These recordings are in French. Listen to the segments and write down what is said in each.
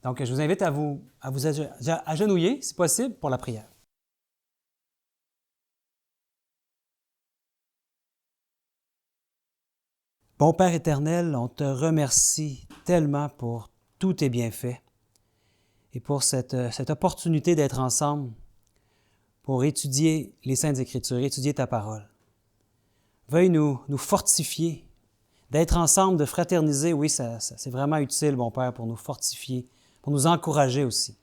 Donc, je vous invite à vous agenouiller, si possible, pour la prière. Bon Père éternel, on te remercie tellement pour tous tes bienfaits et pour cette opportunité d'être ensemble pour étudier les Saintes Écritures, étudier ta parole. Veuille nous fortifier, d'être ensemble, de fraterniser. Oui, c'est vraiment utile, bon Père, pour nous fortifier, pour nous encourager aussi,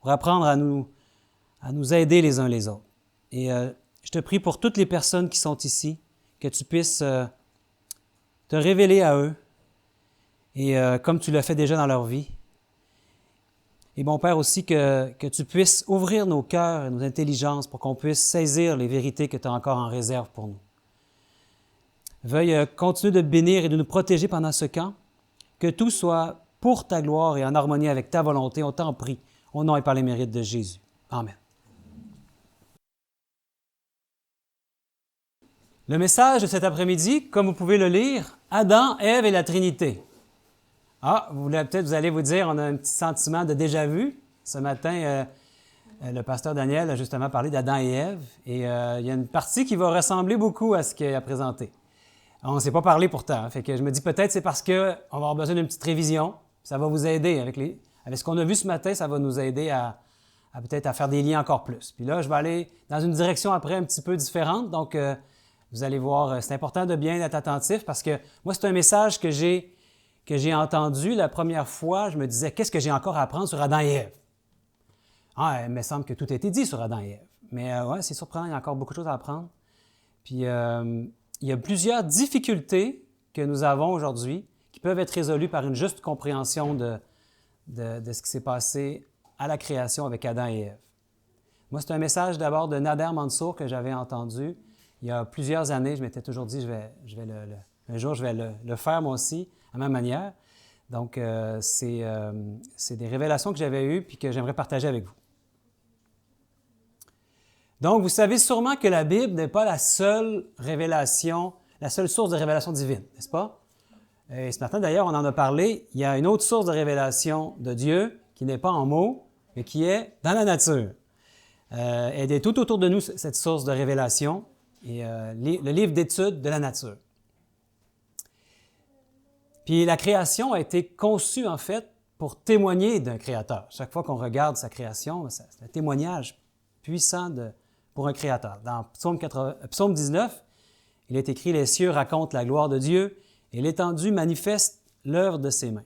pour apprendre à nous aider les uns les autres. Et je te prie pour toutes les personnes qui sont ici, que tu puisses te révéler à eux, et comme tu l'as fait déjà dans leur vie. Et bon Père aussi, que tu puisses ouvrir nos cœurs et nos intelligences pour qu'on puisse saisir les vérités que tu as encore en réserve pour nous. Veuille continuer de bénir et de nous protéger pendant ce camp, que tout soit pour ta gloire et en harmonie avec ta volonté. On t'en prie, au nom et par les mérites de Jésus. Amen. Le message de cet après-midi, comme vous pouvez le lire, Adam, Ève et la Trinité. Ah, vous allez vous dire, on a un petit sentiment de déjà-vu. Ce matin, le pasteur Daniel a justement parlé d'Adam et Ève, et il y a une partie qui va ressembler beaucoup à ce qu'il a présenté. On ne s'est pas parlé pourtant, fait que je me dis peut-être c'est parce qu'on va avoir besoin d'une petite révision. Ça va vous aider avec ce qu'on a vu ce matin, ça va nous aider à peut-être à faire des liens encore plus. Puis là, je vais aller dans une direction après un petit peu différente, donc vous allez voir, c'est important de bien être attentif parce que moi, c'est un message que j'ai entendu la première fois. Je me disais, qu'est-ce que j'ai encore à apprendre sur Adam et Ève? Ah, il me semble que tout a été dit sur Adam et Ève. Mais ouais, c'est surprenant, il y a encore beaucoup de choses à apprendre. Puis il y a plusieurs difficultés que nous avons aujourd'hui qui peuvent être résolues par une juste compréhension de ce qui s'est passé à la création avec Adam et Ève. Moi, c'est un message d'abord de Nader Mansour que j'avais entendu il y a plusieurs années. Je m'étais toujours dit, un jour, je vais le faire moi aussi, à ma manière. Donc, c'est des révélations que j'avais eues et que j'aimerais partager avec vous. Donc, vous savez sûrement que la Bible n'est pas la seule révélation, la seule source de révélation divine, n'est-ce pas? Et ce matin, d'ailleurs, on en a parlé. Il y a une autre source de révélation de Dieu qui n'est pas en mots, mais qui est dans la nature. Elle est tout autour de nous, cette source de révélation, et le livre d'études de la nature. Puis la création a été conçue, en fait, pour témoigner d'un créateur. Chaque fois qu'on regarde sa création, c'est un témoignage puissant pour un créateur. Dans Psaume 19, il est écrit « Les cieux racontent la gloire de Dieu et l'étendue manifeste l'œuvre de ses mains.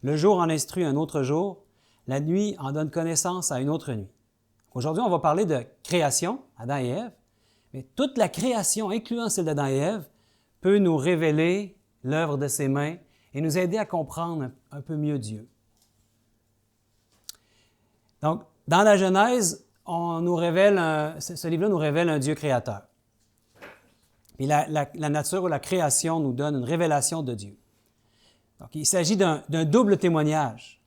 Le jour en instruit un autre jour, la nuit en donne connaissance à une autre nuit. » Aujourd'hui, on va parler de création, Adam et Ève, mais toute la création, incluant celle d'Adam et Ève, peut nous révéler l'œuvre de ses mains et nous aider à comprendre un peu mieux Dieu. Donc, dans la Genèse, ce livre-là nous révèle un Dieu créateur. Et la nature ou la création nous donne une révélation de Dieu. Donc, il s'agit d'un double témoignage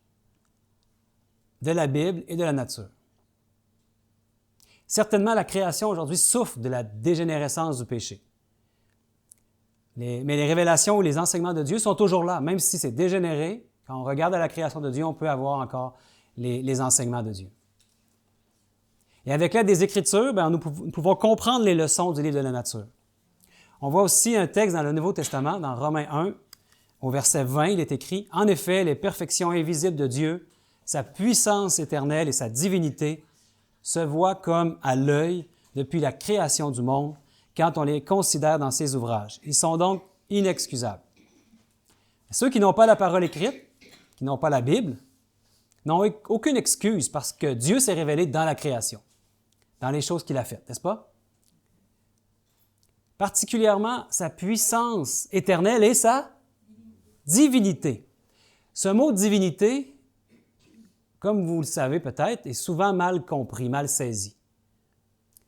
de la Bible et de la nature. Certainement, la création aujourd'hui souffre de la dégénérescence du péché. Mais les révélations ou les enseignements de Dieu sont toujours là, même si c'est dégénéré. Quand on regarde à la création de Dieu, on peut avoir encore les enseignements de Dieu. Et avec l'aide des Écritures, nous pouvons comprendre les leçons du livre de la nature. On voit aussi un texte dans le Nouveau Testament, dans Romains 1, au verset 20, il est écrit « En effet, les perfections invisibles de Dieu, sa puissance éternelle et sa divinité se voient comme à l'œil depuis la création du monde, quand on les considère dans ses ouvrages. Ils sont donc inexcusables. » Ceux qui n'ont pas la parole écrite, qui n'ont pas la Bible, n'ont aucune excuse parce que Dieu s'est révélé dans la création, dans les choses qu'il a faites, n'est-ce pas? Particulièrement sa puissance éternelle et sa divinité. Ce mot divinité, comme vous le savez peut-être, est souvent mal compris, mal saisi.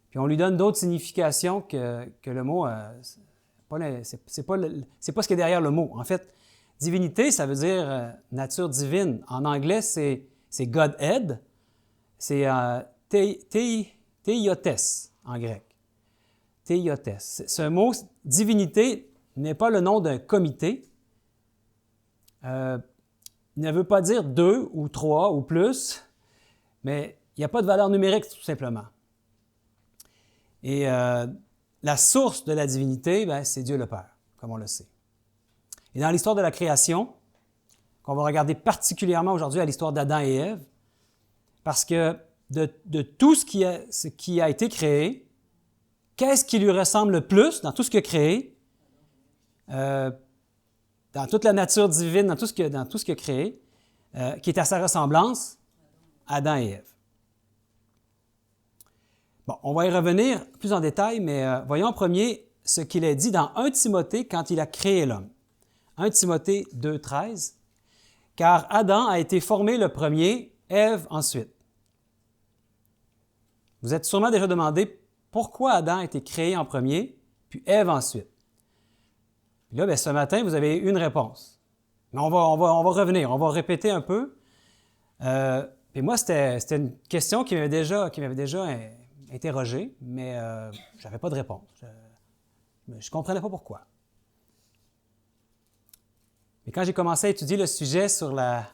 Puis on lui donne d'autres significations que le mot, c'est pas ce qui est derrière le mot. En fait, divinité, ça veut dire nature divine. En anglais, c'est Godhead, c'est theiotes en grec. Theiotes. Ce mot divinité n'est pas le nom d'un comité. ne veut pas dire 2 ou 3 ou plus, mais il n'y a pas de valeur numérique tout simplement. Et la source de la divinité, c'est Dieu le Père, comme on le sait. Et dans l'histoire de la création, qu'on va regarder particulièrement aujourd'hui à l'histoire d'Adam et Ève, parce que de tout ce qui a été créé, qu'est-ce qui lui ressemble le plus dans tout ce qu'il a créé, dans toute la nature divine, dans tout ce qu'il a créé, qui est à sa ressemblance? Adam et Ève. Bon, on va y revenir plus en détail, mais voyons en premier ce qu'il a dit dans 1 Timothée quand il a créé l'homme. 1 Timothée 2, 13. « Car Adam a été formé le premier, Ève ensuite. » Vous êtes sûrement déjà demandé pourquoi Adam a été créé en premier, puis Ève ensuite. Puis là, ce matin, vous avez une réponse. Mais on va revenir, on va répéter un peu. Puis moi, c'était une question qui m'avait déjà interrogé, mais je n'avais pas de réponse. Je ne comprenais pas pourquoi. Mais quand j'ai commencé à étudier le sujet sur la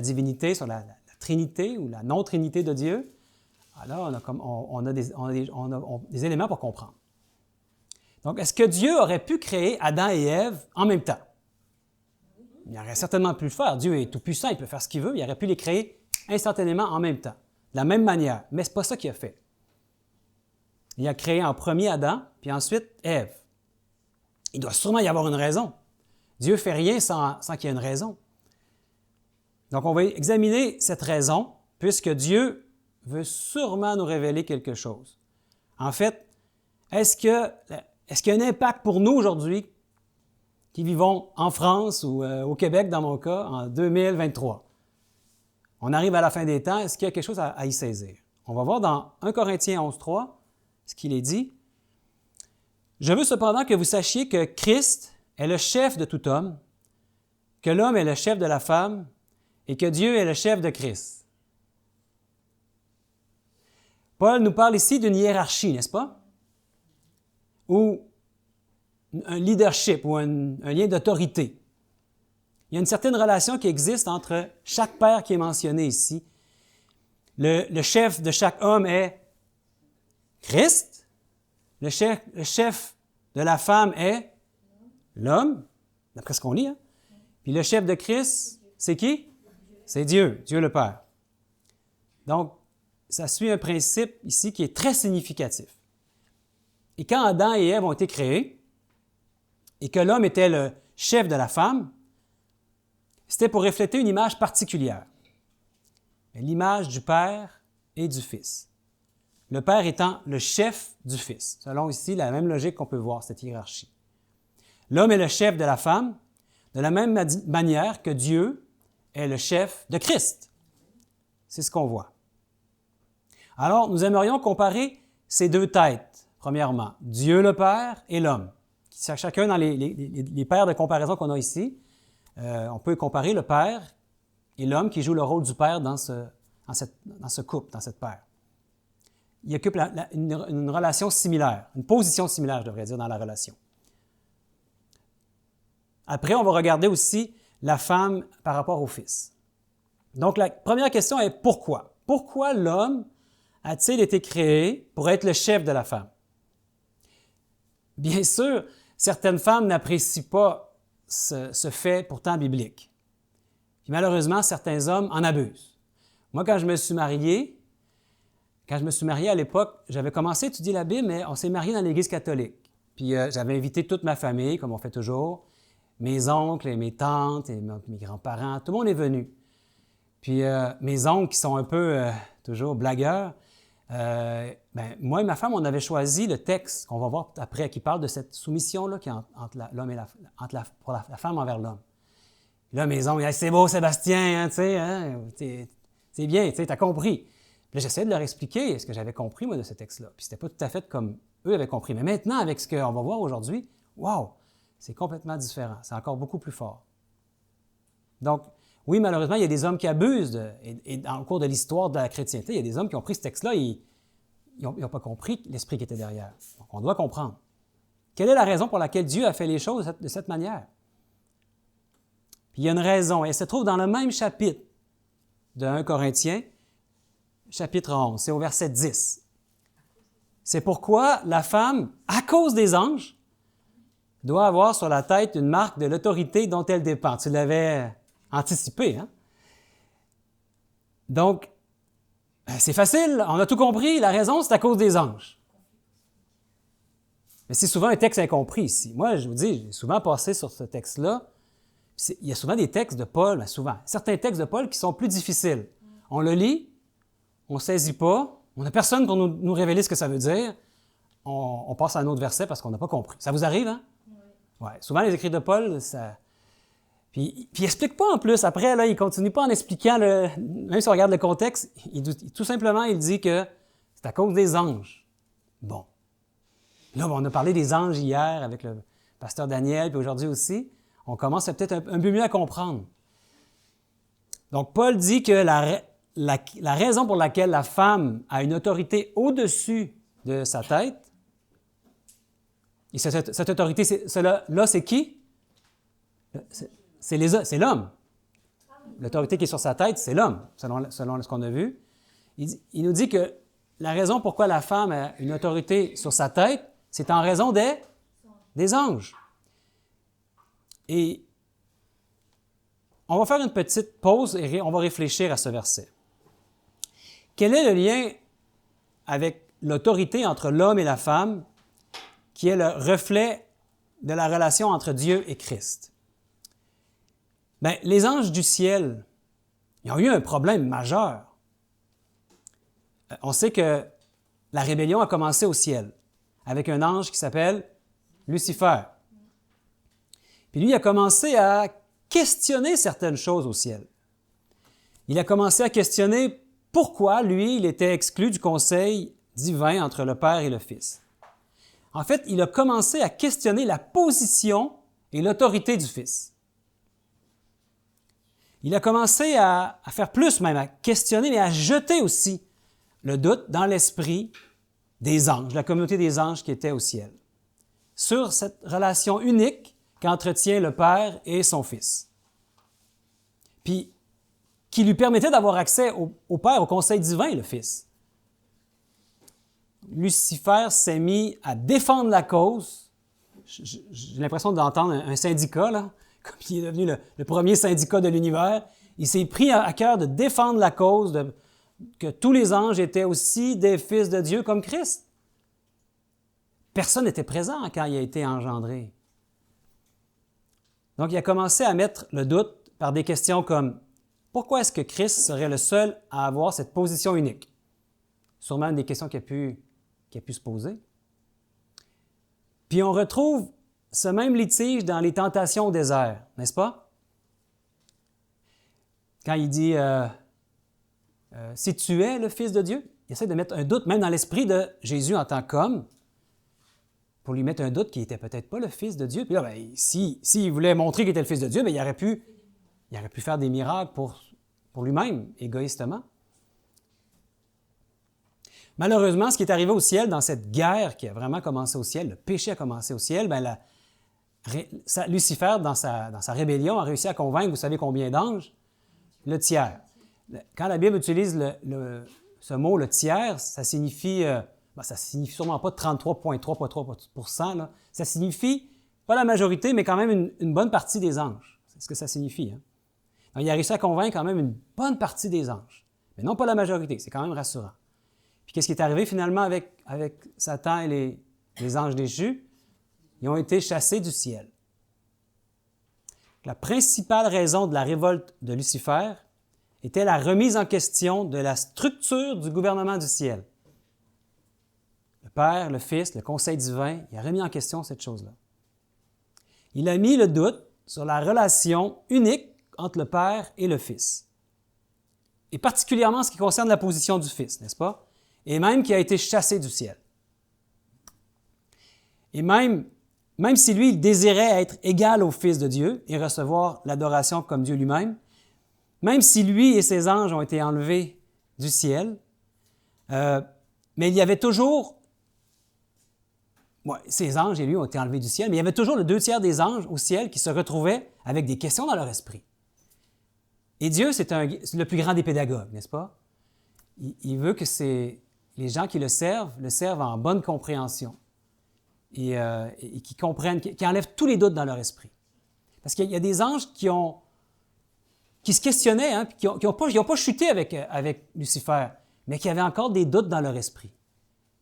divinité, sur la Trinité ou la non-Trinité de Dieu, alors on a des éléments pour comprendre. Donc, est-ce que Dieu aurait pu créer Adam et Ève en même temps? Il aurait certainement pu le faire. Dieu est tout-puissant, il peut faire ce qu'il veut. Il aurait pu les créer instantanément en même temps, de la même manière. Mais ce n'est pas ça qu'il a fait. Il a créé en premier Adam, puis ensuite Ève. Il doit sûrement y avoir une raison. Dieu ne fait rien sans qu'il y ait une raison. Donc, on va examiner cette raison, puisque Dieu veut sûrement nous révéler quelque chose. En fait, est-ce qu'il y a un impact pour nous aujourd'hui, qui vivons en France ou au Québec, dans mon cas, en 2023? On arrive à la fin des temps, est-ce qu'il y a quelque chose à y saisir? On va voir dans 1 Corinthiens 11, 3, ce qu'il est dit. « Je veux cependant que vous sachiez que Christ est le chef de tout homme, que l'homme est le chef de la femme et que Dieu est le chef de Christ. » Paul nous parle ici d'une hiérarchie, n'est-ce pas? Ou un leadership ou un lien d'autorité. Il y a une certaine relation qui existe entre chaque père qui est mentionné ici. Le chef de chaque homme est Christ. Le chef de la femme est l'homme, d'après ce qu'on lit. Hein? Puis le chef de Christ, c'est qui? C'est Dieu, Dieu le Père. Donc, ça suit un principe ici qui est très significatif. Et quand Adam et Ève ont été créés, et que l'homme était le chef de la femme, c'était pour refléter une image particulière. L'image du Père et du Fils. Le Père étant le chef du Fils, selon ici la même logique qu'on peut voir, cette hiérarchie. L'homme est le chef de la femme, de la même manière que Dieu est le chef de Christ. C'est ce qu'on voit. Alors, nous aimerions comparer ces deux têtes, premièrement, Dieu le Père et l'homme. Chacun dans les paires de comparaison qu'on a ici, on peut comparer le Père et l'homme qui joue le rôle du Père dans ce couple, dans cette paire. Il occupe une relation similaire, une position similaire, je devrais dire, dans la relation. Après, on va regarder aussi la femme par rapport au Fils. Donc, la première question est pourquoi? Pourquoi l'homme a-t-il été créé pour être le chef de la femme? Bien sûr, certaines femmes n'apprécient pas ce fait pourtant biblique. Puis malheureusement, certains hommes en abusent. Moi, quand je me suis marié à l'époque, j'avais commencé à étudier la Bible, mais on s'est marié dans l'Église catholique. Puis j'avais invité toute ma famille, comme on fait toujours, mes oncles et mes tantes et mes grands-parents, tout le monde est venu. Puis mes oncles qui sont un peu toujours blagueurs, moi et ma femme, on avait choisi le texte qu'on va voir après, qui parle de cette soumission-là qui est entre l'homme et pour la femme envers l'homme. Puis là, mes oncles, hey, c'est beau, Sébastien, hein, tu sais, hein, c'est bien, tu sais, t'as compris. Puis là, j'essayais de leur expliquer ce que j'avais compris, moi, de ce texte-là. Puis c'était pas tout à fait comme eux avaient compris. Mais maintenant, avec ce qu'on va voir aujourd'hui, wow, c'est complètement différent. C'est encore beaucoup plus fort. Donc, oui, malheureusement, il y a des hommes qui abusent, et dans le cours de l'histoire de la chrétienté, il y a des hommes qui ont pris ce texte-là et ils n'ont pas compris l'esprit qui était derrière. Donc, on doit comprendre. Quelle est la raison pour laquelle Dieu a fait les choses de cette manière? Puis il y a une raison. Elle se trouve dans le même chapitre de 1 Corinthiens, chapitre 11. C'est au verset 10. C'est pourquoi la femme, à cause des anges, doit avoir sur la tête une marque de l'autorité dont elle dépend. Tu l'avais anticipé, hein? Donc, c'est facile, on a tout compris. La raison, c'est à cause des anges. Mais c'est souvent un texte incompris ici. Moi, je vous dis, j'ai souvent passé sur ce texte-là. Il y a souvent des textes de Paul, certains textes de Paul qui sont plus difficiles. On le lit, on ne saisit pas, on n'a personne pour nous révéler ce que ça veut dire. On passe à un autre verset parce qu'on n'a pas compris. Ça vous arrive, hein? Oui. Ouais. Souvent, les écrits de Paul, ça... Puis il n'explique pas en plus. Après, là, il ne continue pas en expliquant, même si on regarde le contexte, tout simplement, il dit que c'est à cause des anges. Bon. Là, on a parlé des anges hier avec le pasteur Daniel, puis aujourd'hui aussi. On commence peut-être un peu mieux à comprendre. Donc, Paul dit que la raison pour laquelle la femme a une autorité au-dessus de sa tête, et cette autorité, là, c'est qui? C'est l'homme. L'autorité qui est sur sa tête, c'est l'homme, selon ce qu'on a vu. Il nous dit que la raison pourquoi la femme a une autorité sur sa tête, c'est en raison des anges. Et on va faire une petite pause et on va réfléchir à ce verset. Quel est le lien avec l'autorité entre l'homme et la femme qui est le reflet de la relation entre Dieu et Christ? Bien, les anges du ciel, ils ont eu un problème majeur. On sait que la rébellion a commencé au ciel avec un ange qui s'appelle Lucifer. Puis lui, il a commencé à questionner certaines choses au ciel. Il a commencé à questionner pourquoi, lui, il était exclu du conseil divin entre le Père et le Fils. En fait, il a commencé à questionner la position et l'autorité du Fils. Il a commencé à faire plus même, à questionner, mais à jeter aussi le doute dans l'esprit des anges, la communauté des anges qui était au ciel, sur cette relation unique qu'entretient le Père et son Fils. Puis, qui lui permettait d'avoir accès au Père, au conseil divin, le Fils. Lucifer s'est mis à défendre la cause. J'ai l'impression d'entendre un syndicat, là, comme il est devenu le premier syndicat de l'univers. Il s'est pris à cœur de défendre la cause que tous les anges étaient aussi des fils de Dieu comme Christ. Personne n'était présent quand il a été engendré. Donc, il a commencé à mettre le doute par des questions comme « Pourquoi est-ce que Christ serait le seul à avoir cette position unique? » Sûrement une des questions qu'il a pu se poser. Puis on retrouve ce même litige dans les tentations au désert, n'est-ce pas? Quand il dit si tu es le Fils de Dieu, il essaie de mettre un doute même dans l'esprit de Jésus en tant qu'homme, pour lui mettre un doute qu'il n'était peut-être pas le Fils de Dieu. Puis là, bien, s'il voulait montrer qu'il était le Fils de Dieu, bien, il aurait pu faire des miracles pour lui-même, égoïstement. Malheureusement, ce qui est arrivé au ciel, dans cette guerre qui a vraiment commencé au ciel, le péché a commencé au ciel, bien, Lucifer, dans sa rébellion, a réussi à convaincre, vous savez combien d'anges? Le tiers. Quand la Bible utilise ce mot, le tiers, ça signifie sûrement pas 33,3%, là. Ça signifie, pas la majorité, mais quand même une bonne partie des anges. C'est ce que ça signifie. Hein? Donc, il a réussi à convaincre quand même une bonne partie des anges. Mais non pas la majorité, c'est quand même rassurant. Puis qu'est-ce qui est arrivé finalement avec Satan et les anges déchus? Ils ont été chassés du ciel. La principale raison de la révolte de Lucifer était la remise en question de la structure du gouvernement du ciel. Le Père, le Fils, le Conseil divin, il a remis en question cette chose-là. Il a mis le doute sur la relation unique entre le Père et le Fils. Et particulièrement en ce qui concerne la position du Fils, n'est-ce pas? Et même qui a été chassé du ciel. Et même si lui, il désirait être égal au Fils de Dieu et recevoir l'adoration comme Dieu lui-même, même si lui et ses anges ont été enlevés du ciel, mais il y avait toujours, ouais, ces anges et lui ont été enlevés du ciel, mais il y avait toujours le 2 tiers des anges au ciel qui se retrouvaient avec des questions dans leur esprit. Et Dieu, c'est le plus grand des pédagogues, n'est-ce pas? Il veut que les gens qui le servent en bonne compréhension et qui comprennent, qui enlèvent tous les doutes dans leur esprit. Parce qu'il y a des anges qui se questionnaient, hein, qui n'ont pas chuté avec Lucifer, mais qui avaient encore des doutes dans leur esprit.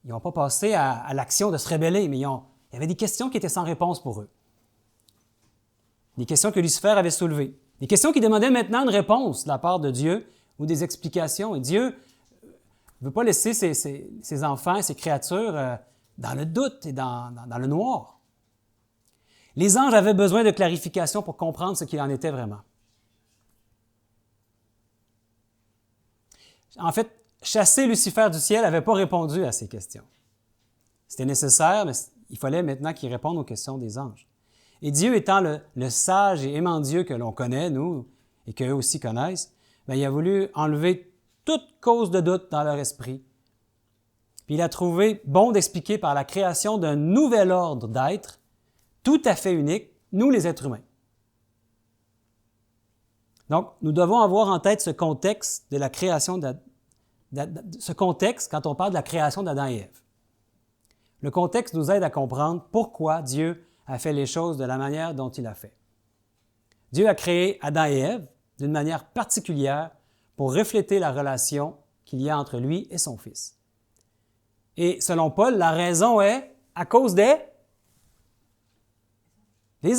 Ils n'ont pas passé à l'action de se rébeller, mais il y avait des questions qui étaient sans réponse pour eux. Des questions que Lucifer avait soulevées. Des questions qui demandaient maintenant une réponse de la part de Dieu ou des explications. Et Dieu ne veut pas laisser ses enfants, ses créatures dans le doute et dans le noir. Les anges avaient besoin de clarification pour comprendre ce qu'il en était vraiment. En fait, chasser Lucifer du ciel n'avait pas répondu à ces questions. C'était nécessaire, mais il fallait maintenant qu'il réponde aux questions des anges. Et Dieu étant le sage et aimant Dieu que l'on connaît, nous, et qu'eux aussi connaissent, bien, il a voulu enlever toute cause de doute dans leur esprit. Puis il a trouvé bon d'expliquer par la création d'un nouvel ordre d'êtres tout à fait unique, nous les êtres humains. Donc, nous devons avoir en tête ce contexte de la création ce contexte quand on parle de la création d'Adam et Ève. Le contexte nous aide à comprendre pourquoi Dieu a fait les choses de la manière dont il a fait. Dieu a créé Adam et Ève d'une manière particulière pour refléter la relation qu'il y a entre lui et son Fils. Et selon Paul, la raison est à cause des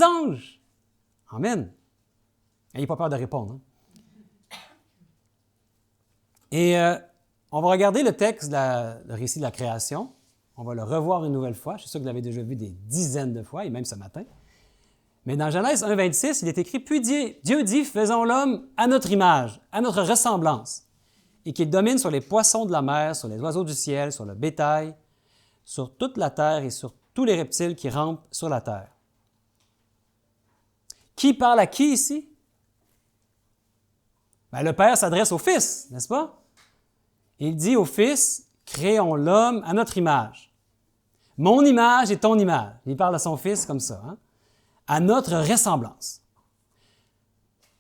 anges. Amen. N'ayez pas peur de répondre. Hein? Et on va regarder le texte, le récit de la création. On va le revoir une nouvelle fois. Je suis sûr que vous l'avez déjà vu des dizaines de fois, et même ce matin. Mais dans Genèse 1, 26, il est écrit « Puis Dieu dit, faisons l'homme à notre image, à notre ressemblance, et qu'il domine sur les poissons de la mer, sur les oiseaux du ciel, sur le bétail, sur toute la terre et sur tous les reptiles qui rampent sur la terre. » Qui parle à qui ici? Bien, le Père s'adresse au Fils, n'est-ce pas? Il dit au Fils, créons l'homme à notre image. Mon image et ton image. Il parle à son Fils comme ça, hein? À notre ressemblance.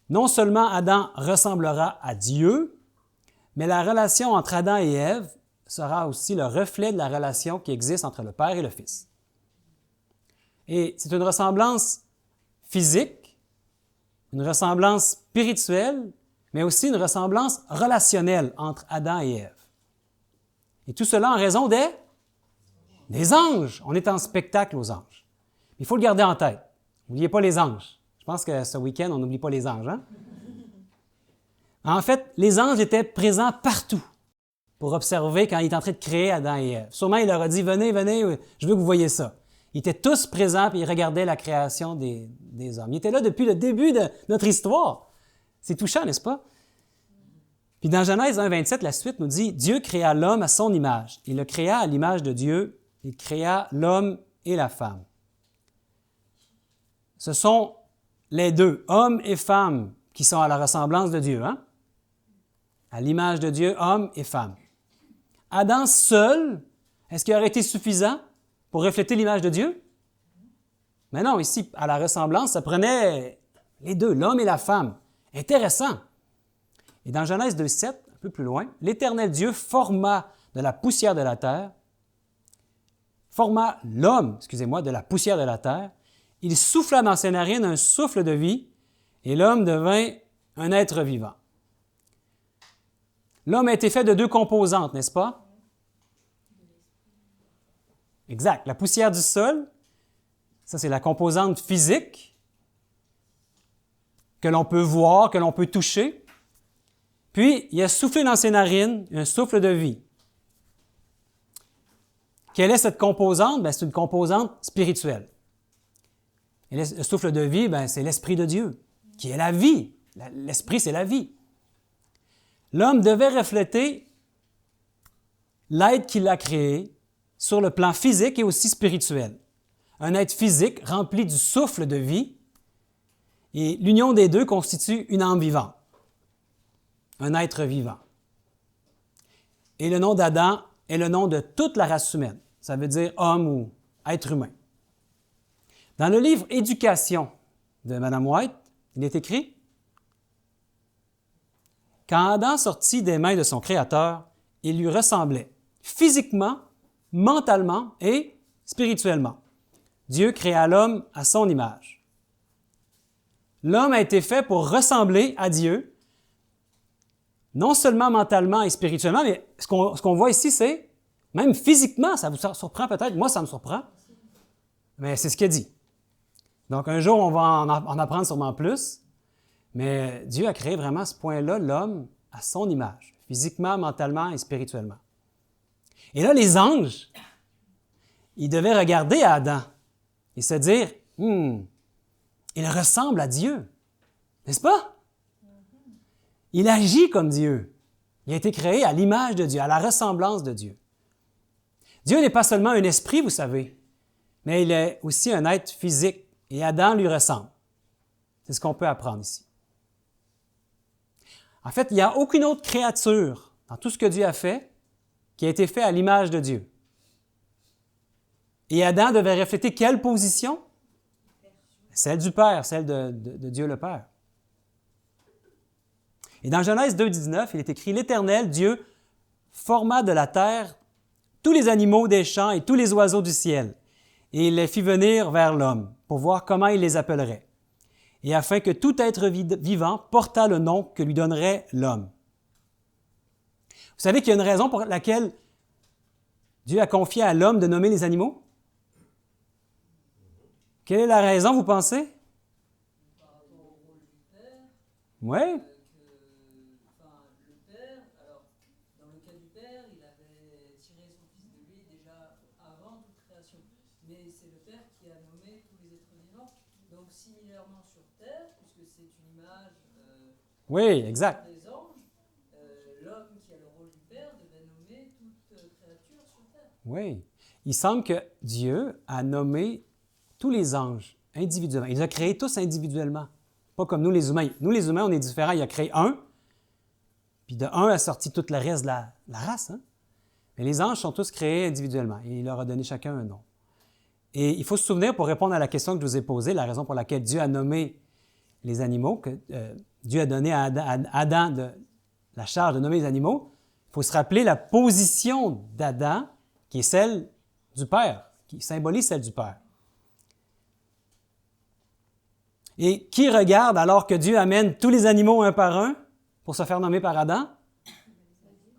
Non seulement Adam ressemblera à Dieu, mais la relation entre Adam et Ève sera aussi le reflet de la relation qui existe entre le Père et le Fils. Et c'est une ressemblance physique, une ressemblance spirituelle, mais aussi une ressemblance relationnelle entre Adam et Ève. Et tout cela en raison des anges. On est en spectacle aux anges. Il faut le garder en tête. N'oubliez pas les anges. Je pense que ce week-end, on n'oublie pas les anges. Hein? En fait, les anges étaient présents partout pour observer quand il est en train de créer Adam et Ève. Sûrement, il leur a dit, venez, je veux que vous voyez ça. Ils étaient tous présents et ils regardaient la création des hommes. Ils étaient là depuis le début de notre histoire. C'est touchant, n'est-ce pas? Puis dans Genèse 1, 27, la suite nous dit « Dieu créa l'homme à son image. Il le créa à l'image de Dieu. Il créa l'homme et la femme. » Ce sont les deux, hommes et femmes, qui sont à la ressemblance de Dieu. Hein? À l'image de Dieu, homme et femme. Adam seul, est-ce qu'il aurait été suffisant pour refléter l'image de Dieu? Mais non, ici, à la ressemblance, ça prenait les deux, l'homme et la femme. Intéressant. Et dans Genèse 2, 7, un peu plus loin, l'Éternel Dieu forma de la poussière de la terre, forma l'homme, de la poussière de la terre. Il souffla dans ses narines un souffle de vie, et l'homme devint un être vivant. L'homme a été fait de deux composantes, n'est-ce pas? Exact. La poussière du sol, ça c'est la composante physique que l'on peut voir, que l'on peut toucher. Puis, il a soufflé dans ses narines un souffle de vie. Quelle est cette composante? Bien, c'est une composante spirituelle. Et le souffle de vie, bien, c'est l'Esprit de Dieu, qui est la vie. L'Esprit, c'est la vie. L'homme devait refléter l'être qui l'a créé sur le plan physique et aussi spirituel. Un être physique rempli du souffle de vie, et l'union des deux constitue une âme vivante. Un être vivant. Et le nom d'Adam est le nom de toute la race humaine. Ça veut dire homme ou être humain. Dans le livre Éducation de Mme White, il est écrit « Quand Adam sortit des mains de son Créateur, il lui ressemblait physiquement, mentalement et spirituellement. Dieu créa l'homme à son image. L'homme a été fait pour ressembler à Dieu, non seulement mentalement et spirituellement, mais ce qu'on voit ici, c'est, même physiquement, ça vous surprend peut-être, moi ça me surprend, mais c'est ce qu'il dit. Donc un jour, on va en apprendre sûrement plus, mais Dieu a créé vraiment à ce point-là l'homme à son image, physiquement, mentalement et spirituellement. Et là, les anges, ils devaient regarder à Adam et se dire, il ressemble à Dieu, n'est-ce pas? Il agit comme Dieu. Il a été créé à l'image de Dieu, à la ressemblance de Dieu. Dieu n'est pas seulement un esprit, vous savez, mais il est aussi un être physique, et Adam lui ressemble. C'est ce qu'on peut apprendre ici. En fait, il n'y a aucune autre créature dans tout ce que Dieu a fait qui a été fait à l'image de Dieu. Et Adam devait refléter quelle position? Celle du Père, celle de Dieu le Père. Et dans Genèse 2,19, il est écrit « L'Éternel, Dieu, forma de la terre tous les animaux des champs et tous les oiseaux du ciel, et il les fit venir vers l'homme, pour voir comment il les appellerait, et afin que tout être vivant portât le nom que lui donnerait l'homme. » Vous savez qu'il y a une raison pour laquelle Dieu a confié à l'homme de nommer les animaux? Quelle est la raison, vous pensez? Par rapport au rôle du père, Oui. le père, alors, dans le cas du père, il avait tiré son fils de lui déjà avant toute création. Mais c'est le père qui a nommé tous les êtres vivants. Donc, similairement sur terre, puisque c'est une image Oui, exact. des anges, l'homme qui a le rôle du père devait nommer toute créature sur terre. Oui. Il semble que Dieu a nommé tous les anges individuellement. Il les a créés tous individuellement. Pas comme nous, les humains. Nous, les humains, on est différents. Il a créé un, puis de un a sorti tout le reste de la race. Hein? Mais les anges sont tous créés individuellement. Et il leur a donné chacun un nom. Et il faut se souvenir, pour répondre à la question que je vous ai posée, la raison pour laquelle Dieu a nommé les animaux, que Dieu a donné à Adam la charge de nommer les animaux, il faut se rappeler la position d'Adam, qui est celle du Père, qui symbolise celle du Père. Et qui regarde alors que Dieu amène tous les animaux un par un pour se faire nommer par Adam?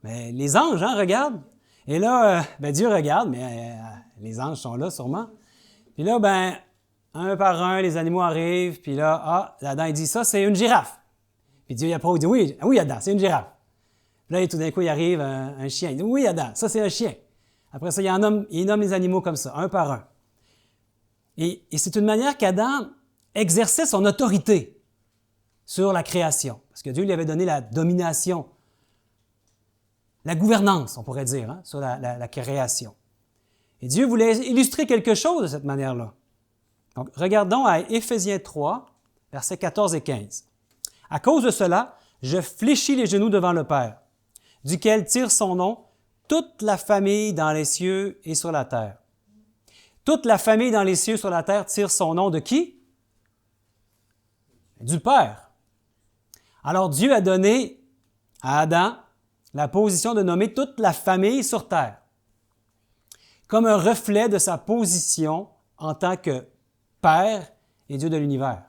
Mais les anges, hein, regardent. Et là, Dieu regarde, mais les anges sont là sûrement. Puis là, un par un, les animaux arrivent, puis là, Adam, il dit, ça, c'est une girafe. Puis Dieu, après, il dit, oui, Adam, c'est une girafe. Puis là, tout d'un coup, il arrive un chien. Il dit, oui, Adam, ça, c'est un chien. Après ça, il nomme les animaux comme ça, un par un. Et c'est une manière qu'Adam exerçait son autorité sur la création. Parce que Dieu lui avait donné la domination, la gouvernance, on pourrait dire, hein, sur la création. Et Dieu voulait illustrer quelque chose de cette manière-là. Donc, regardons à Éphésiens 3, versets 14 et 15. « À cause de cela, je fléchis les genoux devant le Père, duquel tire son nom toute la famille dans les cieux et sur la terre. » Toute la famille dans les cieux et sur la terre tire son nom de qui? Du Père. Alors Dieu a donné à Adam la position de nommer toute la famille sur terre, comme un reflet de sa position en tant que Père et Dieu de l'univers.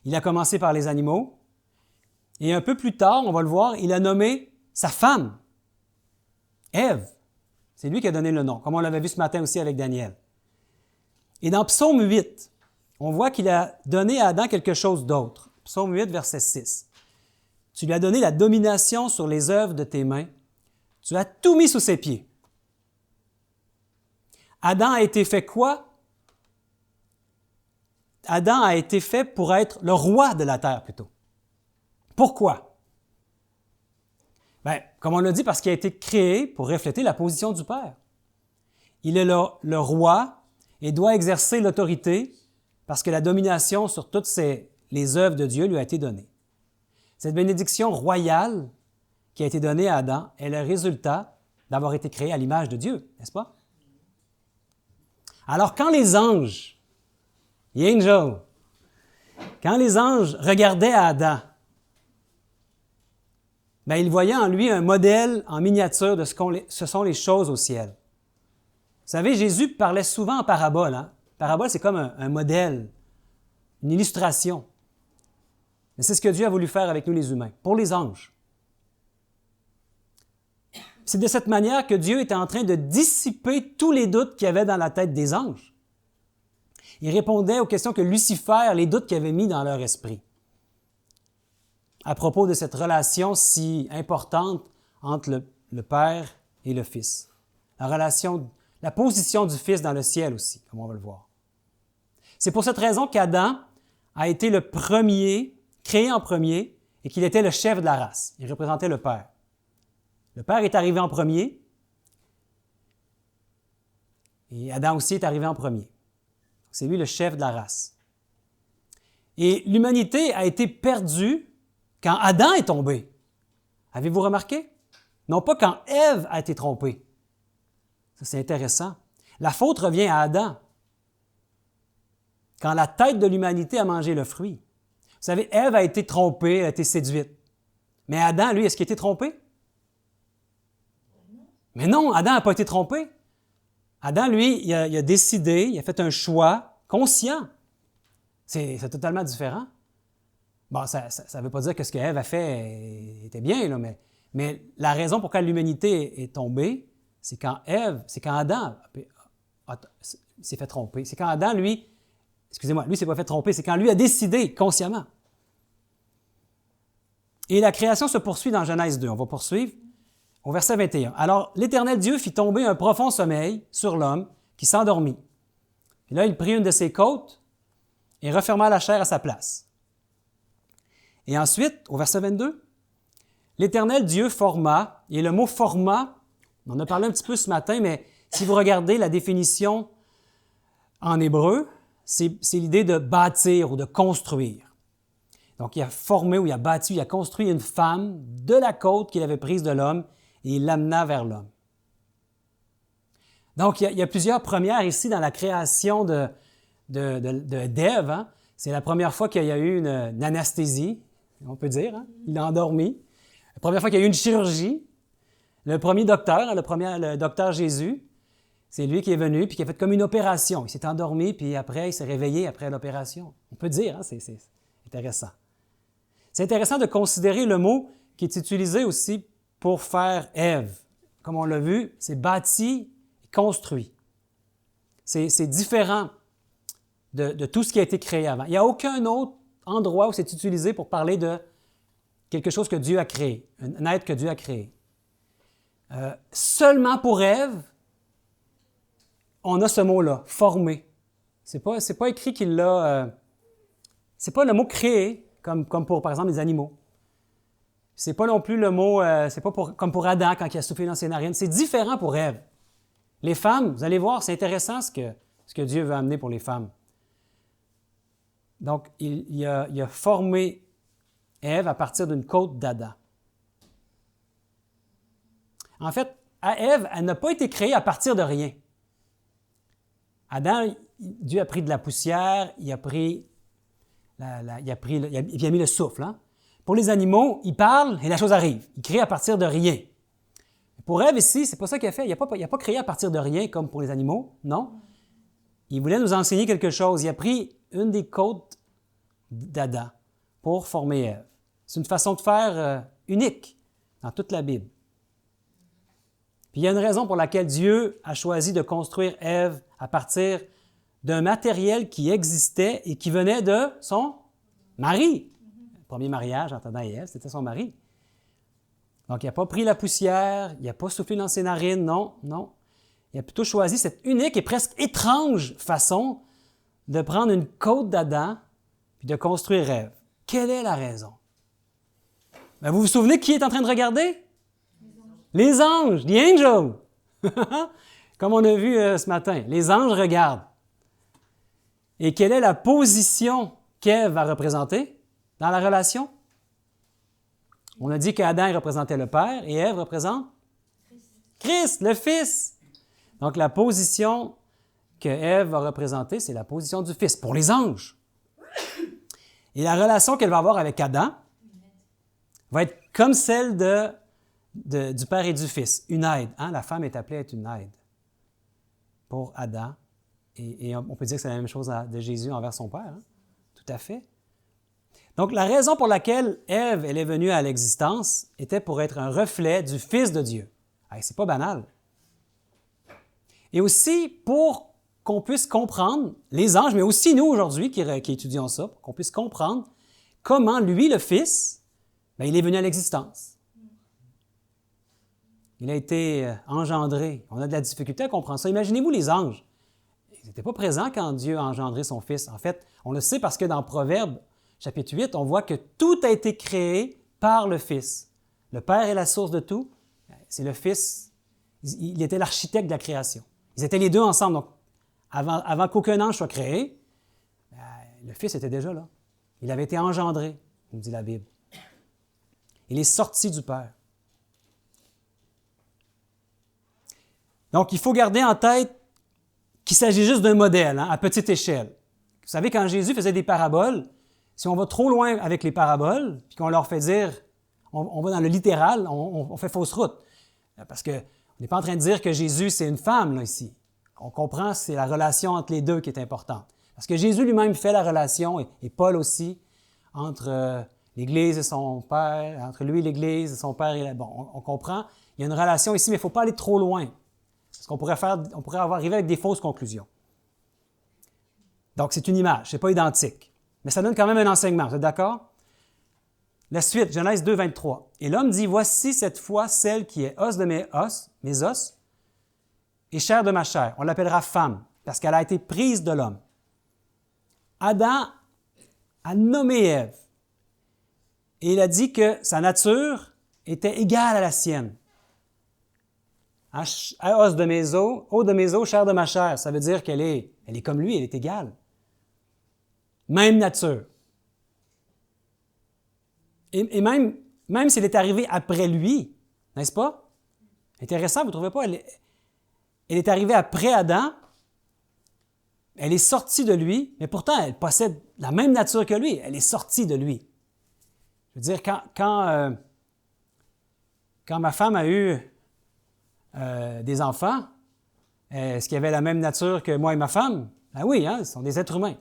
Il a commencé par les animaux, et un peu plus tard, on va le voir, il a nommé sa femme, Ève. C'est lui qui a donné le nom, comme on l'avait vu ce matin aussi avec Daniel. Et dans Psaume 8, on voit qu'il a donné à Adam quelque chose d'autre. Psaume 8, verset 6. « Tu lui as donné la domination sur les œuvres de tes mains. Tu as tout mis sous ses pieds. » Adam a été fait quoi? Adam a été fait pour être le roi de la terre, plutôt. Pourquoi? Comme on l'a dit, parce qu'il a été créé pour refléter la position du Père. Il est le roi et doit exercer l'autorité parce que la domination sur toutes les œuvres de Dieu lui a été donnée. Cette bénédiction royale qui a été donnée à Adam est le résultat d'avoir été créé à l'image de Dieu, n'est-ce pas? Alors, quand les anges, quand les anges regardaient à Adam, ben, ils voyaient en lui un modèle en miniature de ce sont les choses au ciel. Vous savez, Jésus parlait souvent en parabole. Hein? Parabole, c'est comme un modèle, une illustration. Mais c'est ce que Dieu a voulu faire avec nous les humains, pour les anges. C'est de cette manière que Dieu était en train de dissiper tous les doutes qu'il y avait dans la tête des anges. Il répondait aux questions que Lucifer, les doutes qu'il avait mis dans leur esprit, à propos de cette relation si importante entre le Père et le Fils. La position du Fils dans le ciel aussi, comme on va le voir. C'est pour cette raison qu'Adam a été le premier, créé en premier, et qu'il était le chef de la race. Il représentait le Père. Le Père est arrivé en premier, et Adam aussi est arrivé en premier. C'est lui le chef de la race. Et l'humanité a été perdue quand Adam est tombé. Avez-vous remarqué? Non pas quand Ève a été trompée. Ça, c'est intéressant. La faute revient à Adam. Quand la tête de l'humanité a mangé le fruit. Vous savez, Ève a été trompée, elle a été séduite. Mais Adam, lui, est-ce qu'il a été trompé? Mais non, Adam n'a pas été trompé. Adam, lui, il a décidé, il a fait un choix conscient. C'est totalement différent. Bon, ça ne veut pas dire que ce qu'Ève a fait était bien, là, mais la raison pour laquelle l'humanité est tombée, c'est quand Adam s'est fait tromper. C'est quand Adam, lui s'est pas fait tromper, c'est quand lui a décidé consciemment. Et la création se poursuit dans Genèse 2. On va poursuivre au verset 21. Alors, l'Éternel Dieu fit tomber un profond sommeil sur l'homme qui s'endormit. Et là, il prit une de ses côtes et referma la chair à sa place. Et ensuite, au verset 22, l'Éternel Dieu forma, et le mot forma, on en a parlé un petit peu ce matin, mais si vous regardez la définition en hébreu, c'est l'idée de bâtir ou de construire. Donc, il a formé ou il a bâti, il a construit une femme de la côte qu'il avait prise de l'homme et il l'amena vers l'homme. Donc, il y a plusieurs premières ici dans la création d'Ève. Hein? C'est la première fois qu'il y a eu une anesthésie, on peut dire. Hein? Il a endormi. La première fois qu'il y a eu une chirurgie. Le premier docteur, le docteur Jésus, c'est lui qui est venu puis qui a fait comme une opération. Il s'est endormi puis après, il s'est réveillé après l'opération. On peut dire, hein? C'est intéressant. C'est intéressant de considérer le mot qui est utilisé aussi pour faire Ève. Comme on l'a vu, c'est bâti et construit. C'est différent de tout ce qui a été créé avant. Il n'y a aucun autre endroit où c'est utilisé pour parler de quelque chose que Dieu a créé, un être que Dieu a créé. Seulement pour Ève, on a ce mot-là, formé. C'est pas écrit qu'il l'a... c'est pas le mot créé, comme pour, par exemple, les animaux. C'est pas non plus le mot... c'est pas comme pour Adam quand il a soufflé dans ses narines. C'est différent pour Ève. Les femmes, vous allez voir, c'est intéressant ce que Dieu veut amener pour les femmes. Donc, il a formé Ève à partir d'une côte d'Adam. En fait, Ève, elle n'a pas été créée à partir de rien. Adam, Dieu a pris de la poussière, il a mis le souffle. Hein? Pour les animaux, il parle et la chose arrive. Il crée à partir de rien. Pour Ève ici, c'est pas ça qu'il a fait. Il n'a pas créé à partir de rien comme pour les animaux, non. Il voulait nous enseigner quelque chose. Il a pris une des côtes d'Adam pour former Ève. C'est une façon de faire unique dans toute la Bible. Puis il y a une raison pour laquelle Dieu a choisi de construire Ève à partir d'un matériel qui existait et qui venait de son mari. Le premier mariage entre Adam et Ève, c'était son mari. Donc, il n'a pas pris la poussière, il n'a pas soufflé dans ses narines, non. Il a plutôt choisi cette unique et presque étrange façon de prendre une côte d'Adam puis de construire Ève. Quelle est la raison? Bien, vous vous souvenez qui est en train de regarder? Les anges, the angels! Comme on a vu ce matin, les anges regardent. Et quelle est la position qu'Ève va représenter dans la relation? On a dit qu'Adam représentait le Père et Ève représente Christ, le Fils. Donc la position que Ève va représenter, c'est la position du Fils pour les anges. Et la relation qu'elle va avoir avec Adam va être comme celle du Père et du Fils, une aide. Hein? La femme est appelée à être une aide pour Adam. Et on peut dire que c'est la même chose de Jésus envers son Père. Hein? Tout à fait. Donc, la raison pour laquelle Ève, elle est venue à l'existence était pour être un reflet du Fils de Dieu. Hey, c'est pas banal. Et aussi pour qu'on puisse comprendre, les anges, mais aussi nous aujourd'hui qui étudions ça, qu'on puisse comprendre comment lui, le Fils, bien, il est venu à l'existence. Il a été engendré. On a de la difficulté à comprendre ça. Imaginez-vous les anges. Ils n'étaient pas présents quand Dieu a engendré son Fils. En fait, on le sait parce que dans Proverbes, chapitre 8, on voit que tout a été créé par le Fils. Le Père est la source de tout. C'est le Fils. Il était l'architecte de la création. Ils étaient les deux ensemble. Donc, avant qu'aucun ange soit créé, le Fils était déjà là. Il avait été engendré, nous dit la Bible. Il est sorti du Père. Donc, il faut garder en tête qu'il s'agit juste d'un modèle, hein, à petite échelle. Vous savez, quand Jésus faisait des paraboles, si on va trop loin avec les paraboles, puis qu'on leur fait dire, on va dans le littéral, on fait fausse route. Parce qu'on n'est pas en train de dire que Jésus, c'est une femme, là, ici. On comprend que c'est la relation entre les deux qui est importante. Parce que Jésus lui-même fait la relation, et Paul aussi, entre l'Église et son Père, entre lui, l'Église, et son Père. Bon, on comprend, il y a une relation ici, mais il ne faut pas aller trop loin. Parce qu'on pourrait arriver avec des fausses conclusions. Donc, c'est une image, ce n'est pas identique. Mais ça donne quand même un enseignement, vous êtes d'accord? La suite, Genèse 2, 23. Et l'homme dit, voici cette fois celle qui est os de mes os, et chair de ma chair. On l'appellera femme, parce qu'elle a été prise de l'homme. Adam a nommé Ève. Et il a dit que sa nature était égale à la sienne. Os de mes os, eau de mes os, chair de ma chair. Ça veut dire qu'elle est comme lui, elle est égale. Même nature. Et même s'il est arrivé après lui, n'est-ce pas? Intéressant, vous ne trouvez pas? Elle est arrivée après Adam, elle est sortie de lui, mais pourtant, elle possède la même nature que lui. Elle est sortie de lui. Je veux dire, quand ma femme a eu des enfants, est-ce qu'ils avaient la même nature que moi et ma femme? Ben oui, hein, ce sont des êtres humains.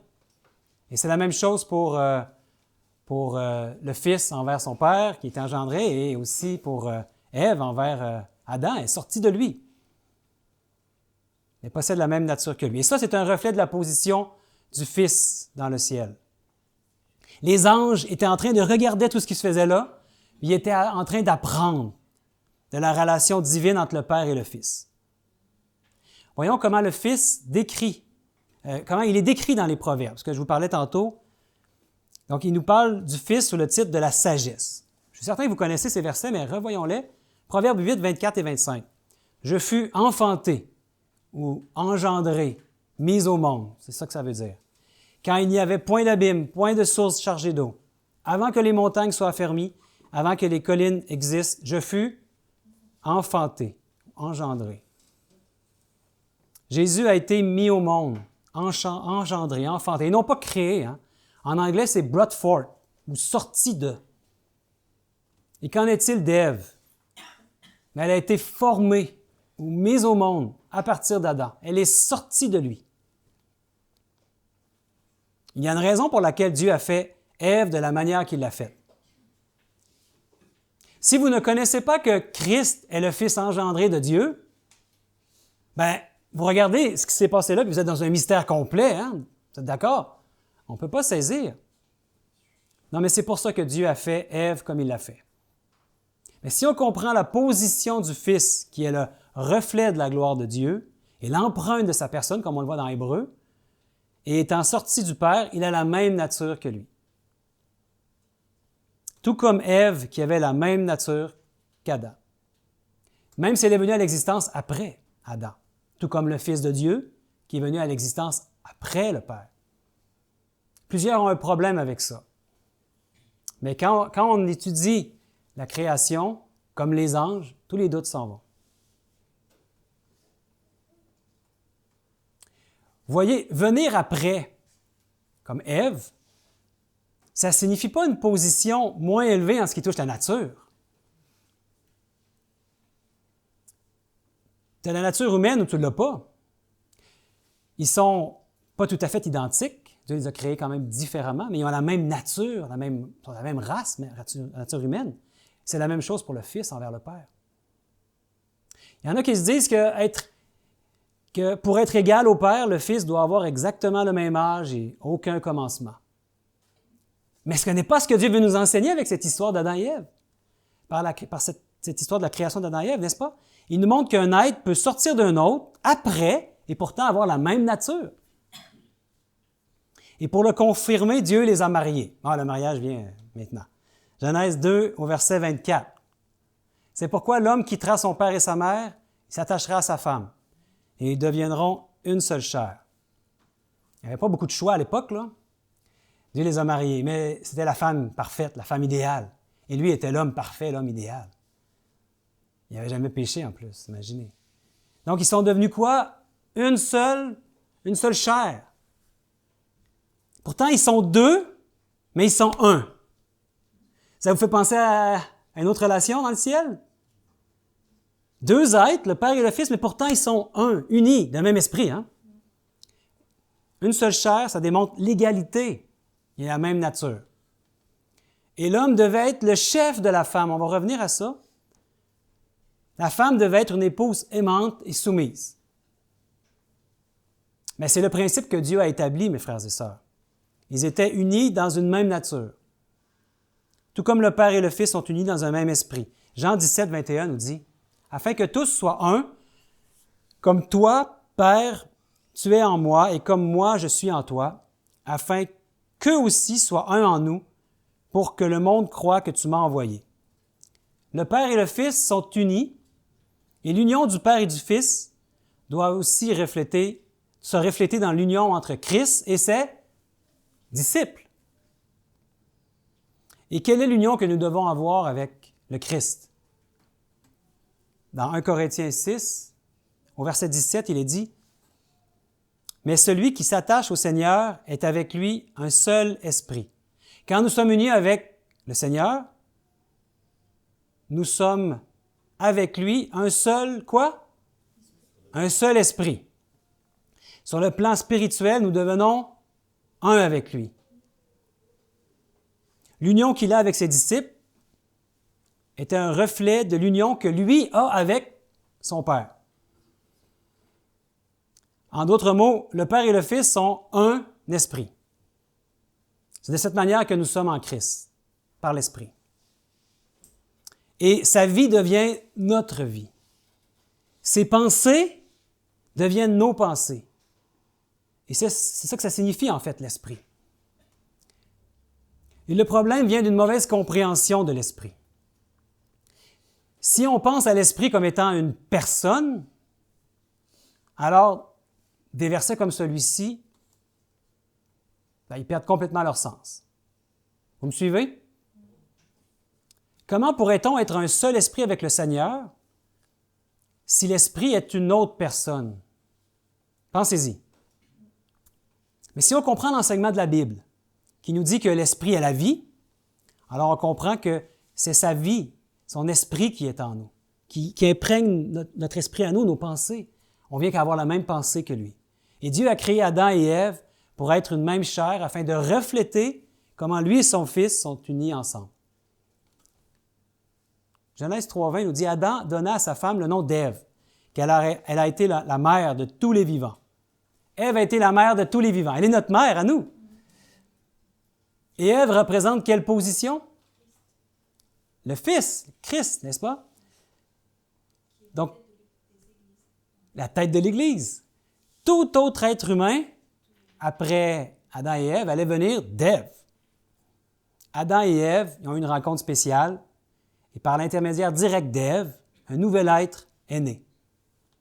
Et c'est la même chose pour le Fils envers son Père qui est engendré et aussi pour Ève envers Adam, elle est sortie de lui. Elle possède la même nature que lui. Et ça, c'est un reflet de la position du Fils dans le ciel. Les anges étaient en train de regarder tout ce qui se faisait là, ils étaient en train d'apprendre de la relation divine entre le Père et le Fils. Voyons comment le Fils comment il est décrit dans les Proverbes, ce que je vous parlais tantôt. Donc, il nous parle du Fils sous le titre de la sagesse. Je suis certain que vous connaissez ces versets, mais revoyons-les. Proverbes 8, 24 et 25. « Je fus enfanté » ou « engendré », « mis au monde », c'est ça que ça veut dire. « Quand il n'y avait point d'abîme, point de source chargée d'eau, avant que les montagnes soient affermies, avant que les collines existent, je fus enfanté, engendré. » Jésus a été mis au monde, engendré, enfanté, et non pas créé. Hein? En anglais, c'est brought forth, ou sorti de. Et qu'en est-il d'Ève? Elle a été formée ou mise au monde à partir d'Adam. Elle est sortie de lui. Il y a une raison pour laquelle Dieu a fait Ève de la manière qu'il l'a faite. Si vous ne connaissez pas que Christ est le Fils engendré de Dieu, bien, vous regardez ce qui s'est passé là, puis vous êtes dans un mystère complet, hein? Vous êtes d'accord? On ne peut pas saisir. Non, mais c'est pour ça que Dieu a fait Ève comme il l'a fait. Mais si on comprend la position du Fils, qui est le reflet de la gloire de Dieu, et l'empreinte de sa personne, comme on le voit dans Hébreu, et étant sorti du Père, il a la même nature que lui. Tout comme Ève, qui avait la même nature qu'Adam. Même si elle est venue à l'existence après Adam. Tout comme le Fils de Dieu, qui est venu à l'existence après le Père. Plusieurs ont un problème avec ça. Mais quand on étudie la création, comme les anges, tous les doutes s'en vont. Vous voyez, venir après, comme Ève, ça ne signifie pas une position moins élevée en ce qui touche la nature. Tu as la nature humaine ou tu ne l'as pas. Ils ne sont pas tout à fait identiques. Dieu les a créés quand même différemment, mais ils ont la même nature, la même race, mais la nature humaine. C'est la même chose pour le Fils envers le Père. Il y en a qui se disent que pour être égal au Père, le Fils doit avoir exactement le même âge et aucun commencement. Mais ce n'est pas ce que Dieu veut nous enseigner avec cette histoire d'Adam et Ève, par cette histoire de la création d'Adam et Ève, n'est-ce pas? Il nous montre qu'un être peut sortir d'un autre après et pourtant avoir la même nature. Et pour le confirmer, Dieu les a mariés. Ah, le mariage vient maintenant. Genèse 2, au verset 24. C'est pourquoi l'homme quittera son père et sa mère, il s'attachera à sa femme, et ils deviendront une seule chair. Il n'y avait pas beaucoup de choix à l'époque, là. Dieu les a mariés, mais c'était la femme parfaite, la femme idéale. Et lui était l'homme parfait, l'homme idéal. Il n'avait jamais péché en plus, imaginez. Donc, ils sont devenus quoi? Une seule chair. Pourtant, ils sont deux, mais ils sont un. Ça vous fait penser à une autre relation dans le ciel? Deux êtres, le Père et le Fils, mais pourtant ils sont un, unis, d'un même esprit. Hein? Une seule chair, ça démontre l'égalité et la même nature. Et l'homme devait être le chef de la femme. On va revenir à ça. La femme devait être une épouse aimante et soumise. Mais c'est le principe que Dieu a établi, mes frères et sœurs. Ils étaient unis dans une même nature. Tout comme le Père et le Fils sont unis dans un même esprit. Jean 17, 21 nous dit, « Afin que tous soient un, comme toi, Père, tu es en moi, et comme moi, je suis en toi, afin qu'eux aussi soient un en nous, pour que le monde croie que tu m'as envoyé. » Le Père et le Fils sont unis, et l'union du Père et du Fils doit aussi se refléter dans l'union entre Christ et ses disciples. Et quelle est l'union que nous devons avoir avec le Christ? Dans 1 Corinthiens 6, au verset 17, il est dit, « Mais celui qui s'attache au Seigneur est avec lui un seul esprit. » Quand nous sommes unis avec le Seigneur, nous sommes avec lui un seul, quoi? Un seul esprit. Sur le plan spirituel, nous devenons un avec lui. L'union qu'il a avec ses disciples est un reflet de l'union que lui a avec son Père. En d'autres mots, le Père et le Fils sont un esprit. C'est de cette manière que nous sommes en Christ, par l'Esprit. Et sa vie devient notre vie. Ses pensées deviennent nos pensées. Et c'est ça que ça signifie en fait, l'Esprit. Et le problème vient d'une mauvaise compréhension de l'esprit. Si on pense à l'esprit comme étant une personne, alors des versets comme celui-ci, ils perdent complètement leur sens. Vous me suivez? Comment pourrait-on être un seul esprit avec le Seigneur si l'esprit est une autre personne? Pensez-y. Mais si on comprend l'enseignement de la Bible, qui nous dit que l'esprit est la vie, alors on comprend que c'est sa vie, son esprit qui est en nous, qui imprègne notre esprit à nous, nos pensées. On vient qu'à avoir la même pensée que lui. Et Dieu a créé Adam et Ève pour être une même chair afin de refléter comment lui et son fils sont unis ensemble. Genèse 3.20 nous dit « Adam donna à sa femme le nom d'Ève, qu'elle a été la mère de tous les vivants. » Ève a été la mère de tous les vivants. Elle est notre mère à nous. Et Ève représente quelle position? Le Fils, Christ, n'est-ce pas? Donc, la tête de l'Église. Tout autre être humain, après Adam et Ève, allait venir d'Ève. Adam et Ève ont eu une rencontre spéciale, et par l'intermédiaire direct d'Ève, un nouvel être est né.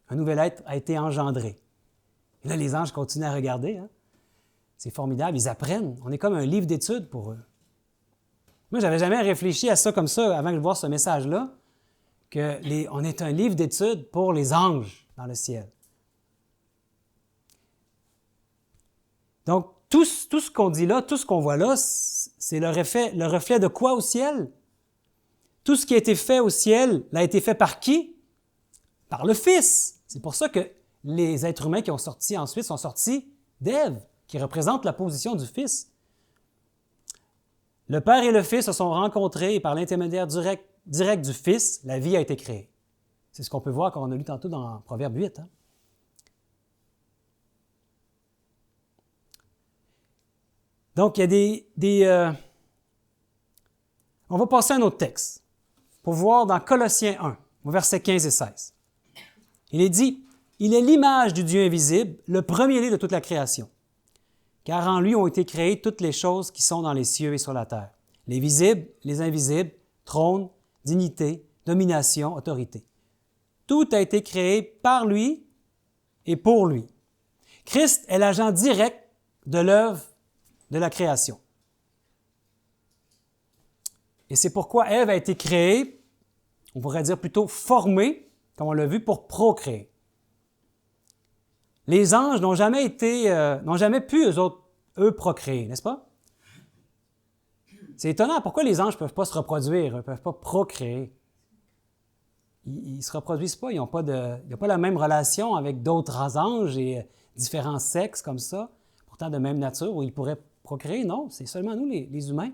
Un nouvel être a été engendré. Et là, les anges continuent à regarder. Hein? C'est formidable, ils apprennent. On est comme un livre d'études pour eux. Moi, je n'avais jamais réfléchi à ça comme ça avant de voir ce message-là, qu'on est un livre d'études pour les anges dans le ciel. Donc, tout ce qu'on dit là, tout ce qu'on voit là, c'est le reflet de quoi au ciel? Tout ce qui a été fait au ciel a été fait par qui? Par le Fils. C'est pour ça que les êtres humains qui ont sorti ensuite sont sortis d'Ève, qui représente la position du Fils. Le Père et le Fils se sont rencontrés et par l'intermédiaire direct du Fils, la vie a été créée. C'est ce qu'on peut voir quand on a lu tantôt dans Proverbe 8. Hein? Donc, il y a on va passer à un autre texte pour voir dans Colossiens 1, au verset 15 et 16. Il est dit, « Il est l'image du Dieu invisible, le premier-né de toute la création. Car en lui ont été créées toutes les choses qui sont dans les cieux et sur la terre, les visibles, les invisibles, trône, dignité, domination, autorité. Tout a été créé par lui et pour lui. Christ est l'agent direct de l'œuvre de la création. Et c'est pourquoi Ève a été créée, on pourrait dire plutôt formée, comme on l'a vu, pour procréer. Les anges n'ont jamais pu, eux, procréer, n'est-ce pas? C'est étonnant, pourquoi les anges ne peuvent pas se reproduire, ils ne peuvent pas procréer? Ils ne se reproduisent pas, ils n'ont pas la même relation avec d'autres anges et différents sexes comme ça, pourtant de même nature, où ils pourraient procréer. Non, c'est seulement nous, les humains.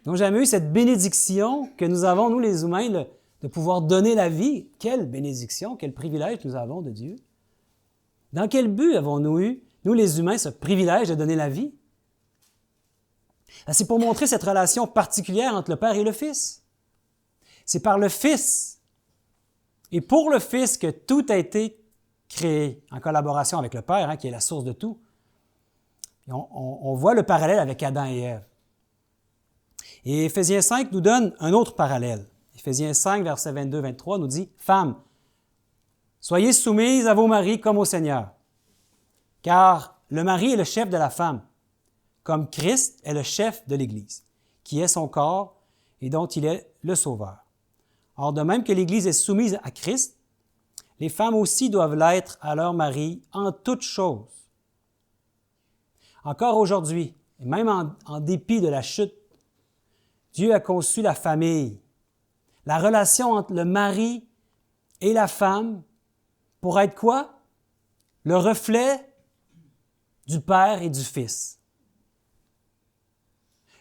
Ils n'ont jamais eu cette bénédiction que nous avons, nous les humains, de pouvoir donner la vie. Quelle bénédiction, quel privilège nous avons de Dieu. Dans quel but avons-nous eu, nous les humains, ce privilège de donner la vie? C'est pour montrer cette relation particulière entre le Père et le Fils. C'est par le Fils et pour le Fils que tout a été créé en collaboration avec le Père, qui est la source de tout. Et on voit le parallèle avec Adam et Ève. Et Éphésiens 5 nous donne un autre parallèle. Éphésiens 5, verset 22-23 nous dit « Femmes, soyez soumises à vos maris comme au Seigneur, car le mari est le chef de la femme, comme Christ est le chef de l'Église, qui est son corps et dont il est le Sauveur. Or, de même que l'Église est soumise à Christ, les femmes aussi doivent l'être à leur mari en toutes choses. Encore aujourd'hui, et même en dépit de la chute, Dieu a conçu la famille, la relation entre le mari et la femme pour être quoi? Le reflet du Père et du Fils.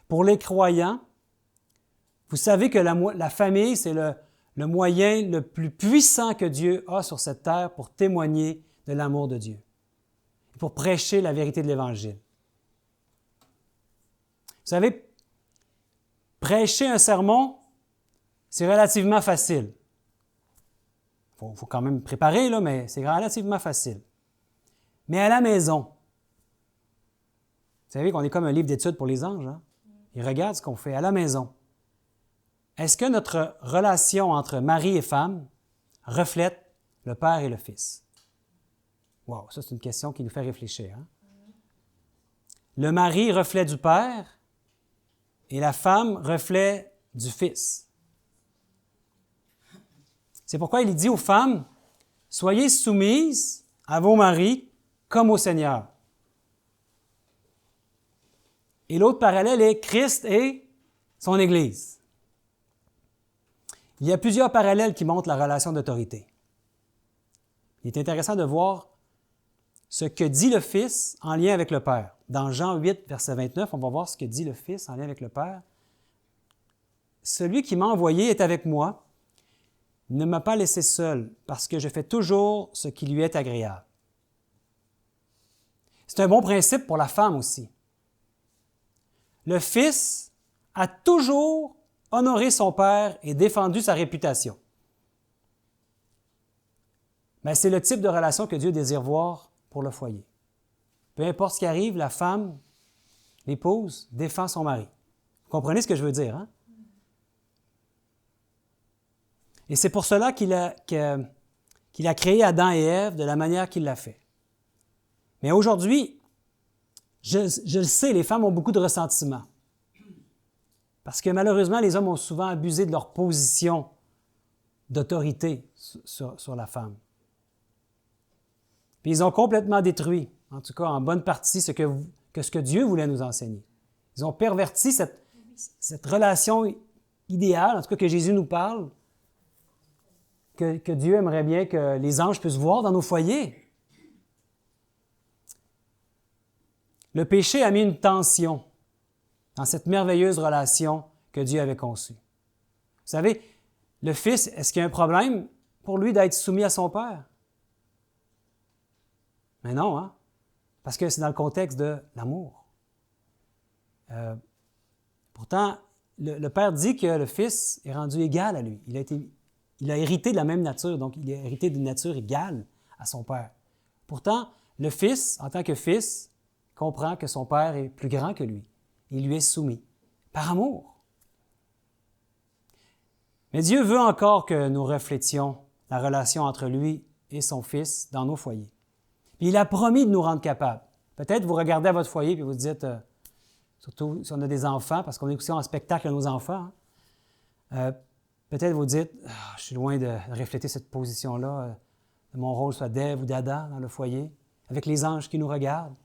Pour les croyants, vous savez que la famille, c'est le moyen le plus puissant que Dieu a sur cette terre pour témoigner de l'amour de Dieu, pour prêcher la vérité de l'Évangile. Vous savez, prêcher un sermon, c'est relativement facile. Il faut quand même préparer, là, mais c'est relativement facile. Mais à la maison, vous savez qu'on est comme un livre d'études pour les anges. Hein? Ils regardent ce qu'on fait à la maison. Est-ce que notre relation entre mari et femme reflète le Père et le Fils? Wow, ça c'est une question qui nous fait réfléchir. Hein? Le mari, reflet du Père, et la femme, reflet du Fils. C'est pourquoi il dit aux femmes, « Soyez soumises à vos maris comme au Seigneur. » Et l'autre parallèle est Christ et son Église. Il y a plusieurs parallèles qui montrent la relation d'autorité. Il est intéressant de voir ce que dit le Fils en lien avec le Père. Dans Jean 8, verset 29, on va voir ce que dit le Fils en lien avec le Père. « Celui qui m'a envoyé est avec moi. Il ne m'a pas laissé seul, parce que je fais toujours ce qui lui est agréable. » C'est un bon principe pour la femme aussi. Le Fils a toujours honoré son Père et défendu sa réputation. Mais c'est le type de relation que Dieu désire voir pour le foyer. Peu importe ce qui arrive, la femme, l'épouse, défend son mari. Vous comprenez ce que je veux dire, hein? Et c'est pour cela qu'il a créé Adam et Ève de la manière qu'il l'a fait. Mais aujourd'hui, je le sais, les femmes ont beaucoup de ressentiment. Parce que malheureusement, les hommes ont souvent abusé de leur position d'autorité sur la femme. Puis ils ont complètement détruit en tout cas en bonne partie, ce que Dieu voulait nous enseigner. Ils ont perverti cette relation idéale, en tout cas que Jésus nous parle, que Dieu aimerait bien que les anges puissent voir dans nos foyers. Le péché a mis une tension dans cette merveilleuse relation que Dieu avait conçue. Vous savez, le Fils, est-ce qu'il y a un problème pour lui d'être soumis à son Père? Mais non, hein? Parce que c'est dans le contexte de l'amour. Pourtant, le Père dit que le Fils est rendu égal à lui. Il a hérité de la même nature, donc il a hérité d'une nature égale à son Père. Pourtant, le Fils, en tant que Fils, comprend que son Père est plus grand que lui. Il lui est soumis, par amour. Mais Dieu veut encore que nous reflétions la relation entre lui et son Fils dans nos foyers. Puis il a promis de nous rendre capables. Peut-être vous regardez à votre foyer et vous dites, surtout si on a des enfants, parce qu'on est aussi en spectacle à nos enfants, peut-être vous dites, je suis loin de refléter cette position-là, de mon rôle soit d'Ève ou d'Adam dans le foyer, avec les anges qui nous regardent.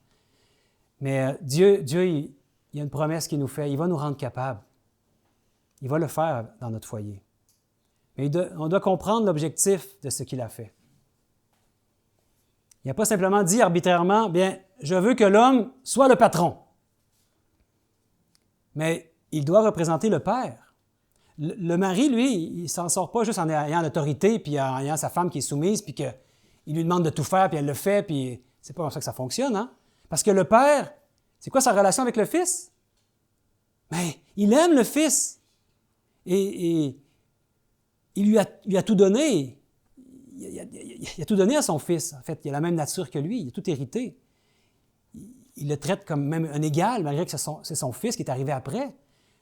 Mais Dieu, il y a une promesse qu'il nous fait, il va nous rendre capables. Il va le faire dans notre foyer. Mais on doit comprendre l'objectif de ce qu'il a fait. Il n'a pas simplement dit arbitrairement, bien, je veux que l'homme soit le patron. Mais il doit représenter le Père. Le mari, lui, il ne s'en sort pas juste en ayant l'autorité, puis en ayant sa femme qui est soumise, puis qu'il lui demande de tout faire, puis elle le fait, puis c'est pas comme ça que ça fonctionne, hein? Parce que le Père, c'est quoi sa relation avec le Fils? Mais il aime le Fils. Et il lui a tout donné. Il a tout donné à son Fils. En fait, il a la même nature que lui. Il a tout hérité. Il le traite comme même un égal, malgré que c'est son Fils qui est arrivé après.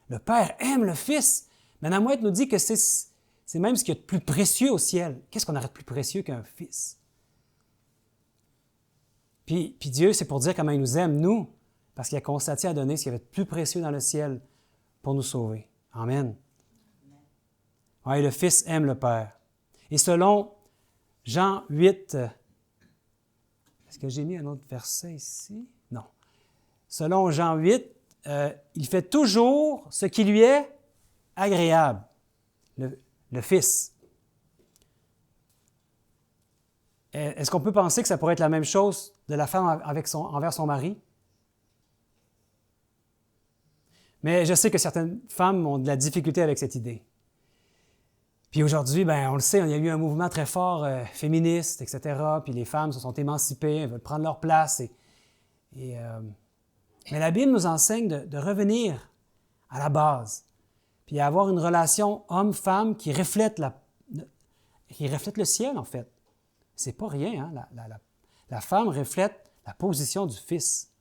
Le Père aime le Fils. Mais Namouette nous dit que c'est même ce qu'il y a de plus précieux au ciel. Qu'est-ce qu'on aurait de plus précieux qu'un Fils? Puis Dieu, c'est pour dire comment il nous aime, nous, parce qu'il a constaté à donner ce qu'il y avait de plus précieux dans le ciel pour nous sauver. Amen. Oui, le Fils aime le Père. Et selon Jean 8, est-ce que j'ai mis un autre verset ici? Non. Selon Jean 8, il fait toujours ce qui lui est agréable, le Fils. Est-ce qu'on peut penser que ça pourrait être la même chose de la femme envers son mari? Mais je sais que certaines femmes ont de la difficulté avec cette idée. Puis aujourd'hui, on le sait, il y a eu un mouvement très fort féministe, etc. Puis les femmes se sont émancipées, elles veulent prendre leur place. Mais la Bible nous enseigne de revenir à la base, puis à avoir une relation homme-femme qui reflète le ciel, en fait. C'est pas rien, hein? La femme reflète la position du Fils.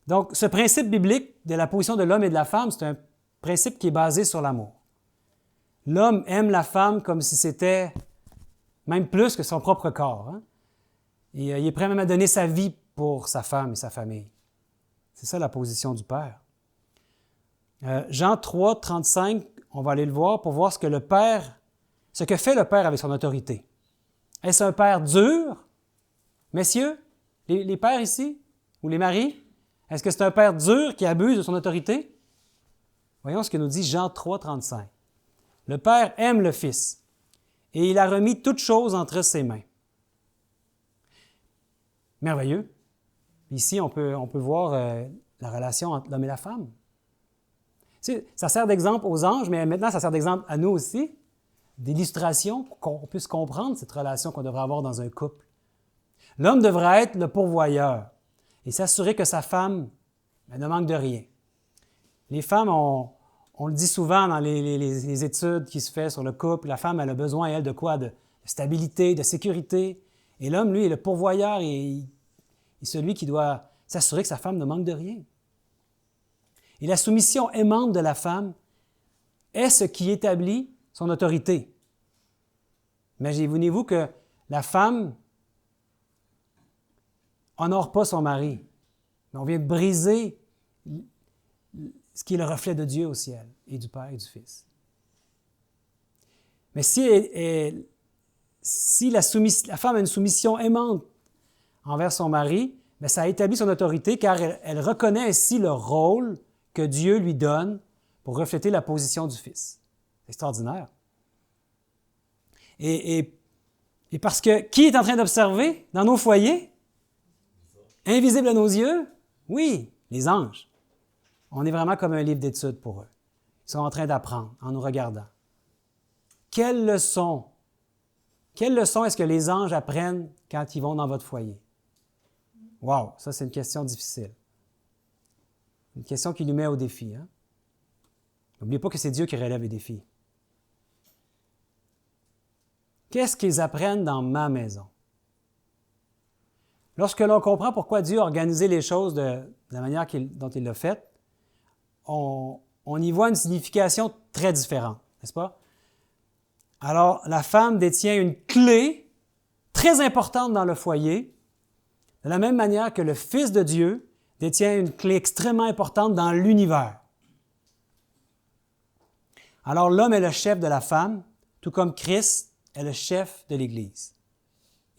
Donc, ce principe biblique de la position de l'homme et de la femme, c'est un principe qui est basé sur l'amour. L'homme aime la femme comme si c'était même plus que son propre corps. Hein? Et il est prêt même à donner sa vie pour sa femme et sa famille. C'est ça la position du Père. Jean 3, 35, on va aller le voir pour voir ce que fait le Père avec son autorité. Est-ce un Père dur? Messieurs, les pères ici, ou les maris, est-ce que c'est un Père dur qui abuse de son autorité? Voyons ce que nous dit Jean 3, 35. Le Père aime le Fils, et il a remis toutes choses entre ses mains. Merveilleux. Ici, on peut voir la relation entre l'homme et la femme. Ça sert d'exemple aux anges, mais maintenant, ça sert d'exemple à nous aussi, d'illustration pour qu'on puisse comprendre cette relation qu'on devrait avoir dans un couple. L'homme devrait être le pourvoyeur et s'assurer que sa femme ne manque de rien. Les femmes, on le dit souvent dans les études qui se font sur le couple, la femme elle a besoin, elle, de quoi? De stabilité, de sécurité. Et l'homme, lui, est le pourvoyeur et celui qui doit s'assurer que sa femme ne manque de rien. Et la soumission aimante de la femme est ce qui établit son autorité. Imaginez-vous que la femme honore pas son mari, mais on vient briser ce qui est le reflet de Dieu au ciel, et du Père et du Fils. Mais si si la femme a une soumission aimante envers son mari, bien, ça établit son autorité car elle reconnaît ainsi le rôle que Dieu lui donne pour refléter la position du Fils. C'est extraordinaire. Et parce que qui est en train d'observer dans nos foyers? Invisible à nos yeux? Oui, les anges. On est vraiment comme un livre d'études pour eux. Ils sont en train d'apprendre en nous regardant. Quelle leçon est-ce que les anges apprennent quand ils vont dans votre foyer? Wow, ça c'est une question difficile. Une question qui nous met au défi. Hein? N'oubliez pas que c'est Dieu qui relève les défis. Qu'est-ce qu'ils apprennent dans ma maison? Lorsque l'on comprend pourquoi Dieu a organisé les choses de la manière dont il l'a fait, on y voit une signification très différente, n'est-ce pas? Alors, la femme détient une clé très importante dans le foyer, de la même manière que le Fils de Dieu détient une clé extrêmement importante dans l'univers. Alors, l'homme est le chef de la femme, tout comme Christ est le chef de l'Église.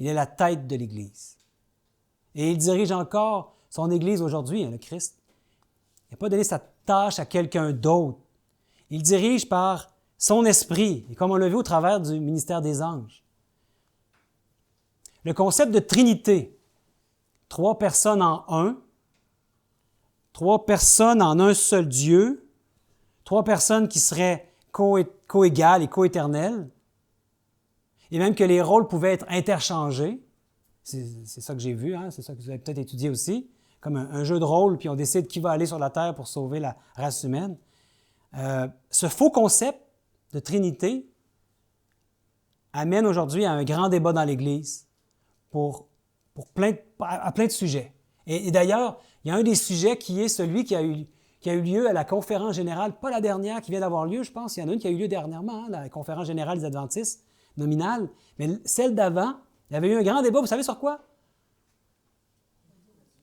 Il est la tête de l'Église. Et il dirige encore son Église aujourd'hui, le Christ. Il n'a pas donné sa tâche à quelqu'un d'autre. Il dirige par son esprit, et comme on l'a vu au travers du ministère des anges. Le concept de Trinité, 3 personnes en un, 3 personnes en un seul Dieu, 3 personnes qui seraient co-égales et co-éternelles, et même que les rôles pouvaient être interchangés. C'est ça que j'ai vu, hein? C'est ça que vous avez peut-être étudié aussi, comme un jeu de rôle, puis on décide qui va aller sur la terre pour sauver la race humaine. Ce faux concept de Trinité amène aujourd'hui à un grand débat dans l'Église à plein de sujets. Et d'ailleurs, il y a un des sujets qui est celui qui a eu lieu à la conférence générale, pas la dernière qui vient d'avoir lieu, je pense, il y en a une qui a eu lieu dernièrement, hein, la conférence générale des Adventistes, nominale, mais celle d'avant, il y avait eu un grand débat, vous savez sur quoi?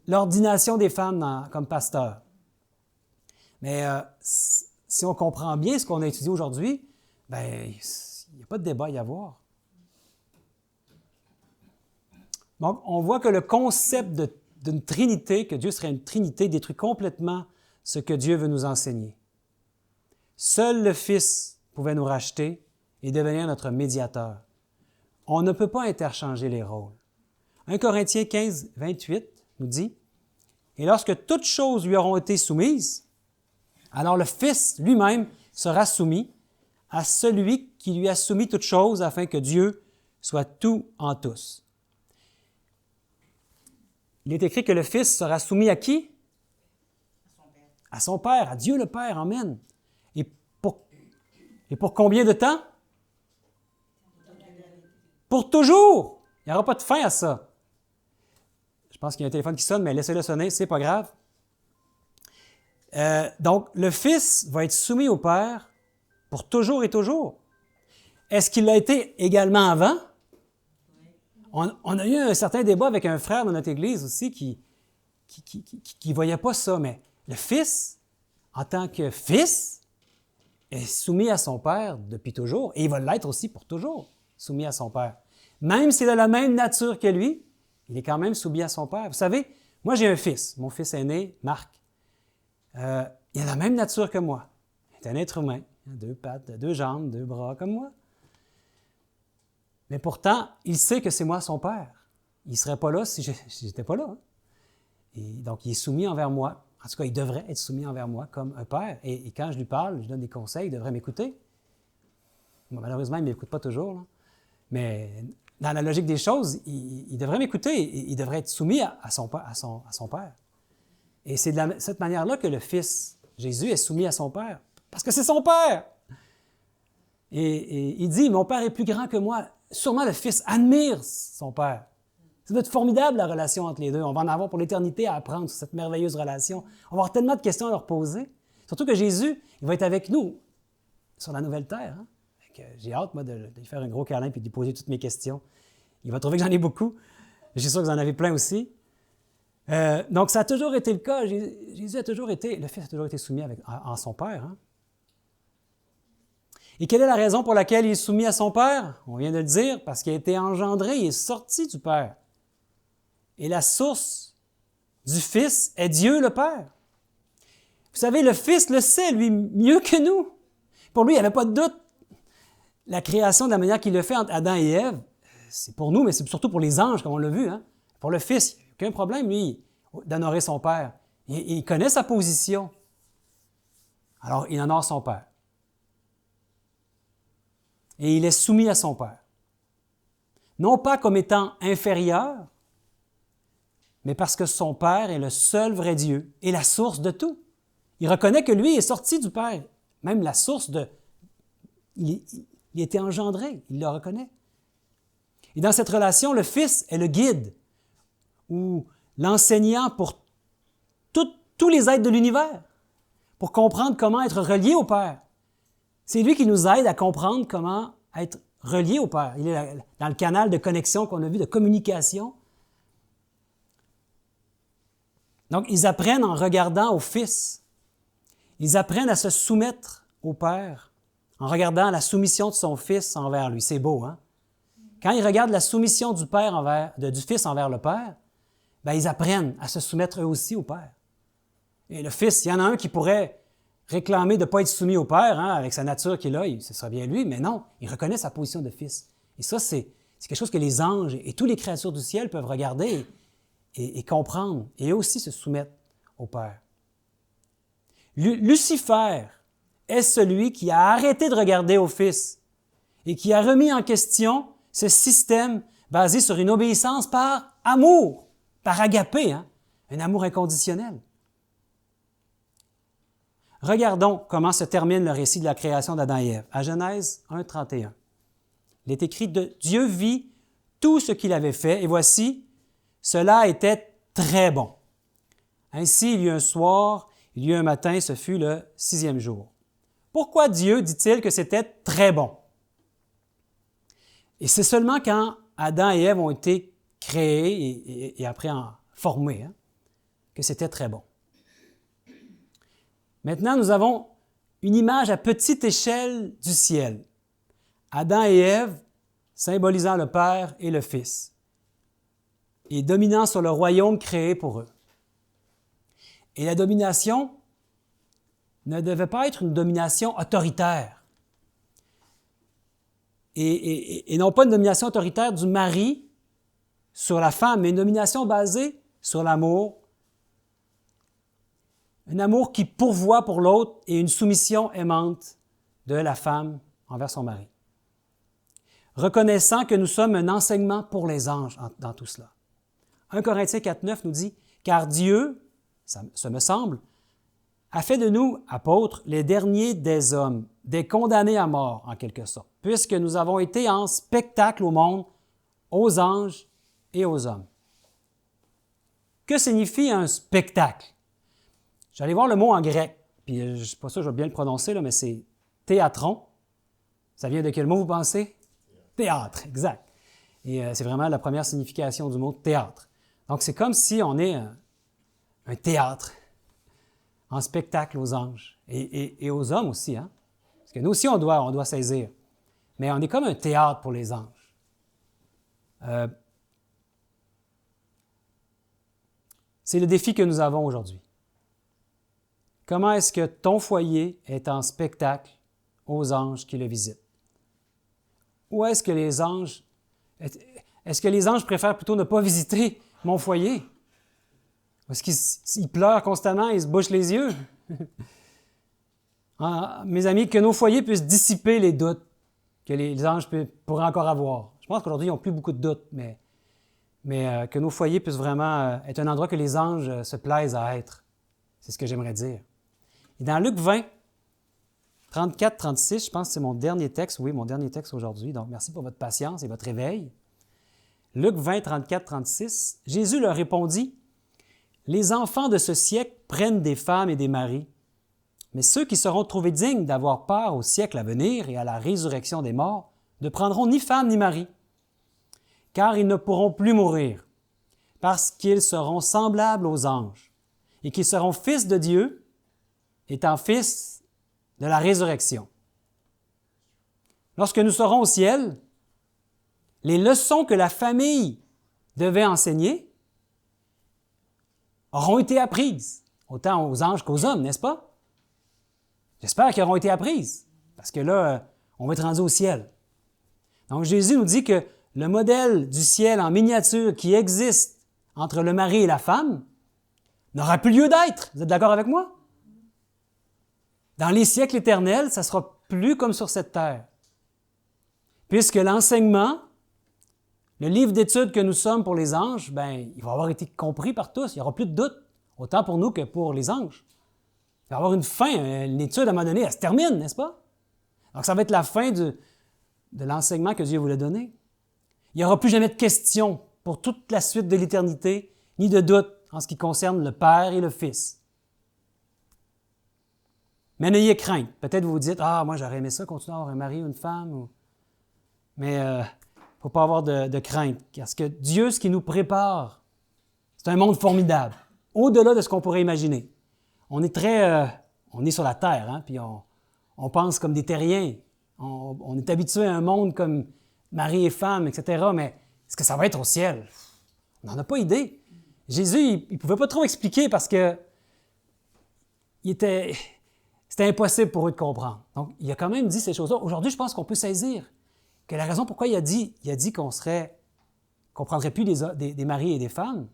L'ordination des femmes comme pasteurs. Mais si on comprend bien ce qu'on a étudié aujourd'hui, bien, il n'y a pas de débat à y avoir. Donc, on voit que le concept d'une Trinité, que Dieu serait une Trinité, détruit complètement ce que Dieu veut nous enseigner. Seul le Fils pouvait nous racheter et devenir notre médiateur. On ne peut pas interchanger les rôles. 1 Corinthiens 15, 28 nous dit, « Et lorsque toutes choses lui auront été soumises, alors le Fils lui-même sera soumis à celui qui lui a soumis toutes choses afin que Dieu soit tout en tous. » Il est écrit que le Fils sera soumis à qui? À son Père, à Dieu le Père. Amen. Et pour combien de temps? Pour toujours. Il n'y aura pas de fin à ça. Je pense qu'il y a un téléphone qui sonne, mais laissez-le sonner, c'est pas grave. Donc, le Fils va être soumis au Père pour toujours et toujours. Est-ce qu'il l'a été également avant? On a eu un certain débat avec un frère dans notre Église aussi qui ne voyait pas ça, mais le Fils, en tant que Fils, est soumis à son Père depuis toujours, et il va l'être aussi pour toujours, soumis à son Père. Même s'il a la même nature que lui, il est quand même soumis à son Père. Vous savez, moi j'ai un fils, mon fils aîné, Marc. Il a la même nature que moi. Il est un être humain, 2 pattes, 2 jambes, 2 bras comme moi. Mais pourtant, il sait que c'est moi son Père. Il ne serait pas là si je n'étais pas là. Hein? Et donc, il est soumis envers moi. En tout cas, il devrait être soumis envers moi comme un père. Et quand je lui parle, je lui donne des conseils, il devrait m'écouter. Bon, malheureusement, il ne m'écoute pas toujours. Là. Mais dans la logique des choses, il devrait m'écouter. Il devrait être soumis à son Père. Et c'est de cette manière-là que le Fils, Jésus, est soumis à son Père. Parce que c'est son Père. Et il dit, mon Père est plus grand que moi. Sûrement le Fils admire son Père. Ça doit être formidable, la relation entre les deux. On va en avoir pour l'éternité à apprendre sur cette merveilleuse relation. On va avoir tellement de questions à leur poser. Surtout que Jésus, il va être avec nous sur la nouvelle terre. Hein? J'ai hâte, moi, de lui faire un gros câlin et de lui poser toutes mes questions. Il va trouver que j'en ai beaucoup. Je suis sûr que vous en avez plein aussi. Donc, ça a toujours été le cas. Jésus a toujours été, le Fils a toujours été soumis en son Père. Hein? Et quelle est la raison pour laquelle il est soumis à son Père? On vient de le dire, parce qu'il a été engendré, il est sorti du Père. Et la source du Fils est Dieu le Père. Vous savez, le Fils le sait, lui, mieux que nous. Pour lui, il n'y avait pas de doute. La création de la manière qu'il le fait entre Adam et Ève, c'est pour nous, mais c'est surtout pour les anges, comme on l'a vu. Hein? Pour le Fils, il n'y a aucun problème, lui, d'honorer son Père. Il connaît sa position. Alors, il honore son Père. Et il est soumis à son Père. Non pas comme étant inférieur, mais parce que son Père est le seul vrai Dieu et la source de tout. Il reconnaît que lui est sorti du Père, même la source de... Il a été engendré, il le reconnaît. Et dans cette relation, le Fils est le guide ou l'enseignant pour tous les êtres de l'univers, pour comprendre comment être relié au Père. C'est lui qui nous aide à comprendre comment être relié au Père. Il est dans le canal de connexion qu'on a vu, de communication. Donc, ils apprennent en regardant au Fils. Ils apprennent à se soumettre au Père en regardant la soumission de son Fils envers lui. C'est beau, hein? Quand ils regardent la soumission du Fils envers le Père, bien, ils apprennent à se soumettre eux aussi au Père. Et le Fils, il y en a un qui pourrait réclamer de ne pas être soumis au Père, hein, avec sa nature qu'il a, ce serait bien lui, mais non, il reconnaît sa position de Fils. Et ça, c'est quelque chose que les anges et toutes les créatures du ciel peuvent regarder et comprendre, et aussi se soumettre au Père. Lucifer est celui qui a arrêté de regarder au Fils et qui a remis en question ce système basé sur une obéissance par amour, par agapé, hein, un amour inconditionnel. Regardons comment se termine le récit de la création d'Adam et Ève. À Genèse 1, 31. Il est écrit « Dieu vit tout ce qu'il avait fait, et voici, cela était très bon. Ainsi, il y eut un soir, il y eut un matin, ce fut le 6e jour. » Pourquoi Dieu dit-il que c'était très bon? Et c'est seulement quand Adam et Ève ont été créés et après formés, hein, que c'était très bon. Maintenant, nous avons une image à petite échelle du ciel. Adam et Ève, symbolisant le Père et le Fils, et dominant sur le royaume créé pour eux. Et la domination ne devait pas être une domination autoritaire. Et non pas une domination autoritaire du mari sur la femme, mais une domination basée sur l'amour. Un amour qui pourvoit pour l'autre et une soumission aimante de la femme envers son mari. Reconnaissant que nous sommes un enseignement pour les anges dans tout cela. 1 Corinthiens 4,9 nous dit « Car Dieu, ça me semble, a fait de nous, apôtres, les derniers des hommes, des condamnés à mort, en quelque sorte, puisque nous avons été en spectacle au monde, aux anges et aux hommes. » Que signifie un spectacle? J'allais voir le mot en grec, puis je ne sais pas sûr que je vais bien le prononcer, là, mais c'est théatron. Ça vient de quel mot vous pensez? Théâtre, exact. Et c'est vraiment la première signification du mot théâtre. Donc c'est comme si on est un théâtre en spectacle aux anges et aux hommes aussi, hein? Parce que nous aussi on doit saisir. Mais on est comme un théâtre pour les anges. C'est le défi que nous avons aujourd'hui. Comment est-ce que ton foyer est en spectacle aux anges qui le visitent? Ou est-ce que les anges préfèrent plutôt ne pas visiter mon foyer? Est-ce qu'ils pleurent constamment et ils se bouchent les yeux? Mes amis, que nos foyers puissent dissiper les doutes que les anges pourraient encore avoir. Je pense qu'aujourd'hui, ils n'ont plus beaucoup de doutes, mais que nos foyers puissent vraiment être un endroit que les anges se plaisent à être. C'est ce que j'aimerais dire. Et dans Luc 20, 34-36, je pense que c'est mon dernier texte, mon dernier texte aujourd'hui, donc merci pour votre patience et votre éveil. Luc 20, 34-36, Jésus leur répondit, « Les enfants de ce siècle prennent des femmes et des maris, mais ceux qui seront trouvés dignes d'avoir part au siècle à venir et à la résurrection des morts ne prendront ni femme ni mari, car ils ne pourront plus mourir, parce qu'ils seront semblables aux anges, et qu'ils seront fils de Dieu, étant fils de la résurrection. » lorsque nous serons au ciel, les leçons que la famille devait enseigner auront été apprises, autant aux anges qu'aux hommes, n'est-ce pas? J'espère qu'elles auront été apprises, parce que là, on va être rendu au ciel. Donc Jésus nous dit que le modèle du ciel en miniature qui existe entre le mari et la femme n'aura plus lieu d'être. Vous êtes d'accord avec moi? Dans les siècles éternels, ça ne sera plus comme sur cette terre. Puisque l'enseignement, le livre d'études que nous sommes pour les anges, il va avoir été compris par tous. Il n'y aura plus de doute, autant pour nous que pour les anges. Il va y avoir une fin, une étude à un moment donné, elle se termine, n'est-ce pas? Donc ça va être la fin de l'enseignement que Dieu voulait donner. Il n'y aura plus jamais de questions pour toute la suite de l'éternité, ni de doute en ce qui concerne le Père et le Fils. Mais n'ayez crainte. Peut-être vous vous dites, « Ah, moi j'aurais aimé ça, continuer à avoir un mari ou une femme. » Mais il ne faut pas avoir de crainte, parce que Dieu, ce qui nous prépare, c'est un monde formidable, au-delà de ce qu'on pourrait imaginer. On est sur la terre, hein, puis on pense comme des terriens. On est habitué à un monde comme mari et femme, etc., mais est-ce que ça va être au ciel? On n'en a pas idée. Jésus, il ne pouvait pas trop expliquer parce que c'était impossible pour eux de comprendre. Donc, il a quand même dit ces choses-là. Aujourd'hui, je pense qu'on peut saisir que la raison pourquoi il a dit qu'on ne prendrait plus des maris et des femmes,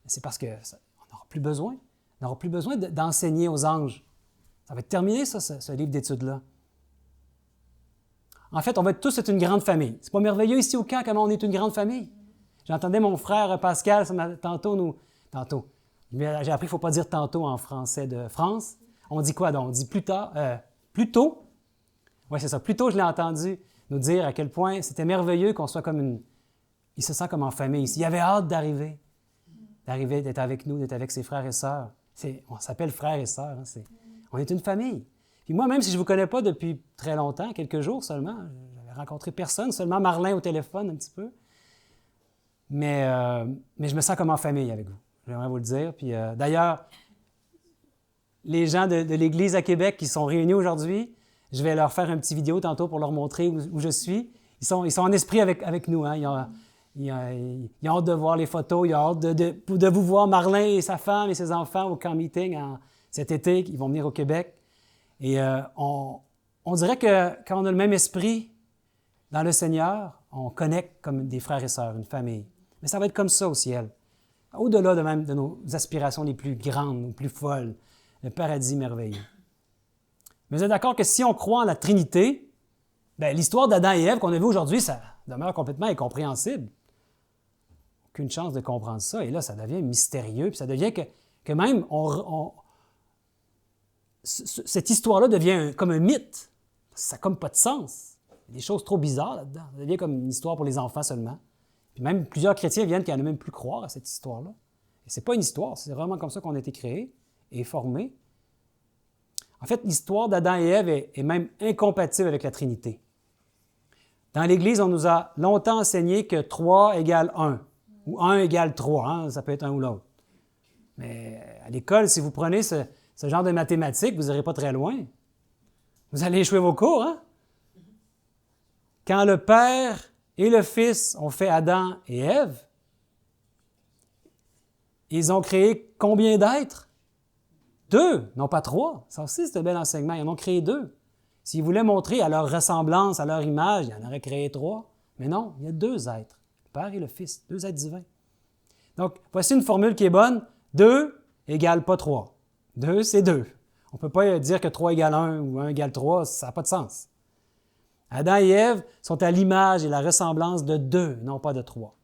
c'est parce qu'on n'aura plus besoin. On n'aura plus besoin d'enseigner aux anges. Ça va être terminé, ça, ce livre d'études-là. En fait, on va être tous être une grande famille. C'est pas merveilleux ici au camp comment on est une grande famille? J'entendais mon frère Pascal tantôt. J'ai appris qu'il ne faut pas dire tantôt en français de France. On dit quoi donc? On dit plus tôt. Oui, c'est ça. Plus tôt, je l'ai entendu nous dire à quel point c'était merveilleux qu'on soit comme il se sent comme en famille ici. Il avait hâte d'arriver, d'être avec nous, d'être avec ses frères et sœurs. On s'appelle frères et sœurs. Hein, on est une famille. Puis moi, même si je ne vous connais pas depuis très longtemps, quelques jours seulement, j'avais rencontré personne, seulement Marlin au téléphone un petit peu. Mais je me sens comme en famille avec vous. J'aimerais vous le dire. Puis d'ailleurs, les gens de l'Église à Québec qui sont réunis aujourd'hui, je vais leur faire un petit vidéo tantôt pour leur montrer où je suis. Ils sont en esprit avec nous. Hein. Ils ont hâte de voir les photos. Ils ont hâte de vous voir, Marlin et sa femme et ses enfants au camp meeting cet été. Ils vont venir au Québec. Et on dirait que quand on a le même esprit dans le Seigneur, on connecte comme des frères et sœurs, une famille. Mais ça va être comme ça au ciel. Au-delà même de nos aspirations les plus grandes, les plus folles, le paradis merveilleux. Mais vous êtes d'accord que si on croit en la Trinité, l'histoire d'Adam et Ève qu'on a vue aujourd'hui, ça demeure complètement incompréhensible. Aucune chance de comprendre ça. Et là, ça devient mystérieux, puis ça devient que même cette histoire-là devient comme un mythe. Ça n'a comme pas de sens. Il y a des choses trop bizarres là-dedans. Ça devient comme une histoire pour les enfants seulement. Puis même plusieurs chrétiens viennent qui n'en ont même plus croire à cette histoire-là. Et ce n'est pas une histoire, c'est vraiment comme ça qu'on a été créés et formés. En fait, l'histoire d'Adam et Ève est même incompatible avec la Trinité. Dans l'Église, on nous a longtemps enseigné que 3 égale 1, ou 1 égale 3, hein, ça peut être un ou l'autre. Mais à l'école, si vous prenez ce genre de mathématiques, vous n'irez pas très loin. Vous allez échouer vos cours, hein? Quand le Père et le Fils ont fait Adam et Ève, ils ont créé combien d'êtres? 2, non pas 3. Ça aussi, c'est un bel enseignement. Ils en ont créé 2. S'ils voulaient montrer à leur ressemblance, à leur image, ils en auraient créé 3. Mais non, il y a 2 êtres, le Père et le Fils, 2 êtres divins. Donc, voici une formule qui est bonne. 2 égale pas 3. 2, c'est 2. On ne peut pas dire que 3 égale 1 ou 1 égale 3, ça n'a pas de sens. Adam et Ève sont à l'image et la ressemblance de 2, non pas de 3.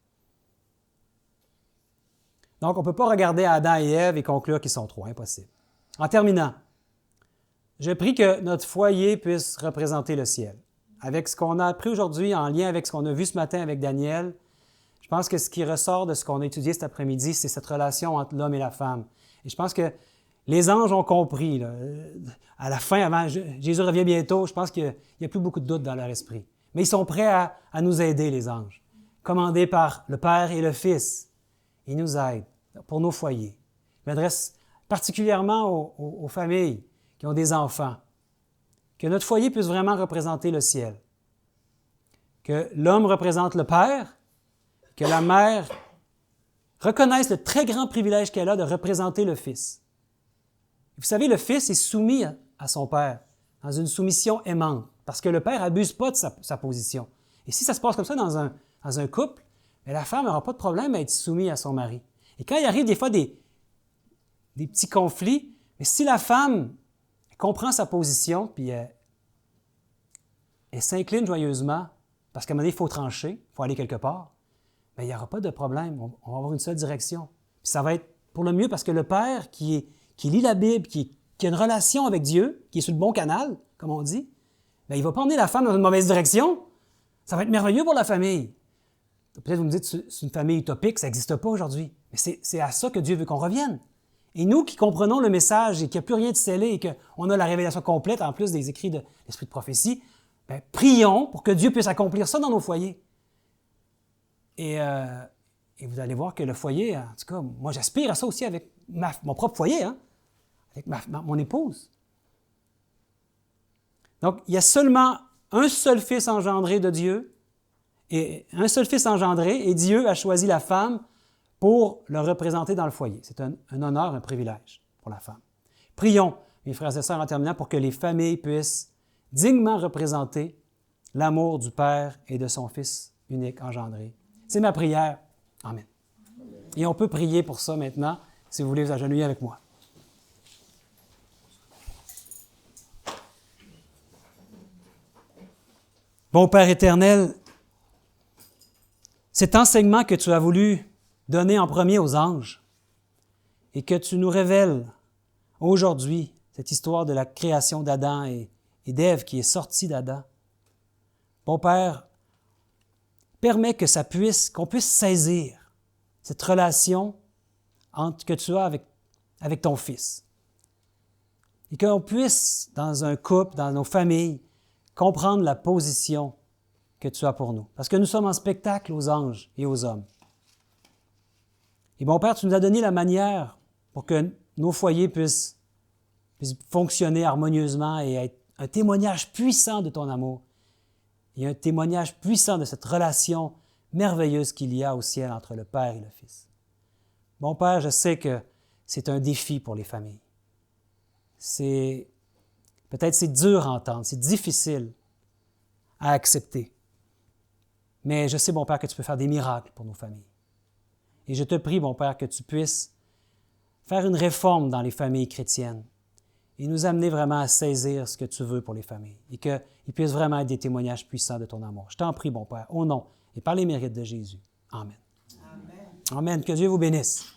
Donc, on ne peut pas regarder Adam et Ève et conclure qu'ils sont 3, impossible. En terminant, je prie que notre foyer puisse représenter le ciel. Avec ce qu'on a appris aujourd'hui, en lien avec ce qu'on a vu ce matin avec Daniel, je pense que ce qui ressort de ce qu'on a étudié cet après-midi, c'est cette relation entre l'homme et la femme. Et je pense que les anges ont compris. Là, à la fin, avant Jésus revient bientôt, je pense qu'il n'y a plus beaucoup de doutes dans leur esprit. Mais ils sont prêts à nous aider, les anges, commandés par le Père et le Fils. Ils nous aident pour nos foyers. Je m'adresse particulièrement aux familles qui ont des enfants. Que notre foyer puisse vraiment représenter le ciel. que l'homme représente le père, que la mère reconnaisse le très grand privilège qu'elle a de représenter le fils. Vous savez, le fils est soumis à son père, dans une soumission aimante, parce que le père n'abuse pas de sa position. Et si ça se passe comme ça dans un couple, bien, la femme n'aura pas de problème à être soumise à son mari. Et quand il arrive des fois des petits conflits, mais si la femme comprend sa position, puis elle s'incline joyeusement, parce qu'à un moment donné, il faut trancher, il faut aller quelque part, bien, il n'y aura pas de problème. On va avoir une seule direction. Puis ça va être pour le mieux parce que le père qui lit la Bible, qui a une relation avec Dieu, qui est sur le bon canal, comme on dit, bien, il ne va pas emmener la femme dans une mauvaise direction. Ça va être merveilleux pour la famille. Peut-être vous me dites, c'est une famille utopique, ça n'existe pas aujourd'hui. Mais c'est à ça que Dieu veut qu'on revienne. Et nous qui comprenons le message et qu'il n'y a plus rien de scellé et qu'on a la révélation complète, en plus des écrits de l'Esprit de prophétie, bien, prions pour que Dieu puisse accomplir ça dans nos foyers. Et vous allez voir que le foyer, en tout cas, moi j'aspire à ça aussi avec mon propre foyer, hein, avec mon épouse. Donc, il y a seulement un seul fils engendré de Dieu, et un seul fils engendré, et Dieu a choisi la femme pour le représenter dans le foyer. C'est un honneur, un privilège pour la femme. Prions, mes frères et sœurs, en terminant, pour que les familles puissent dignement représenter l'amour du Père et de son Fils unique engendré. C'est ma prière. Amen. Et on peut prier pour ça maintenant, si vous voulez vous agenouiller avec moi. Bon Père éternel, cet enseignement que tu as voulu donner en premier aux anges et que tu nous révèles aujourd'hui, cette histoire de la création d'Adam et d'Ève qui est sortie d'Adam. Bon Père, permets qu'on puisse saisir cette relation que tu as avec ton Fils. Et qu'on puisse, dans un couple, dans nos familles, comprendre la position que tu as pour nous. Parce que nous sommes en spectacle aux anges et aux hommes. Et bon Père, tu nous as donné la manière pour que nos foyers puissent fonctionner harmonieusement et être un témoignage puissant de ton amour. Et un témoignage puissant de cette relation merveilleuse qu'il y a au ciel entre le Père et le Fils. Bon Père, je sais que c'est un défi pour les familles. Peut-être c'est dur à entendre, c'est difficile à accepter. Mais je sais, bon Père, que tu peux faire des miracles pour nos familles. Et je te prie, bon Père, que tu puisses faire une réforme dans les familles chrétiennes et nous amener vraiment à saisir ce que tu veux pour les familles et qu'ils puissent vraiment être des témoignages puissants de ton amour. Je t'en prie, bon Père, au nom et par les mérites de Jésus. Amen. Amen. Amen. Que Dieu vous bénisse.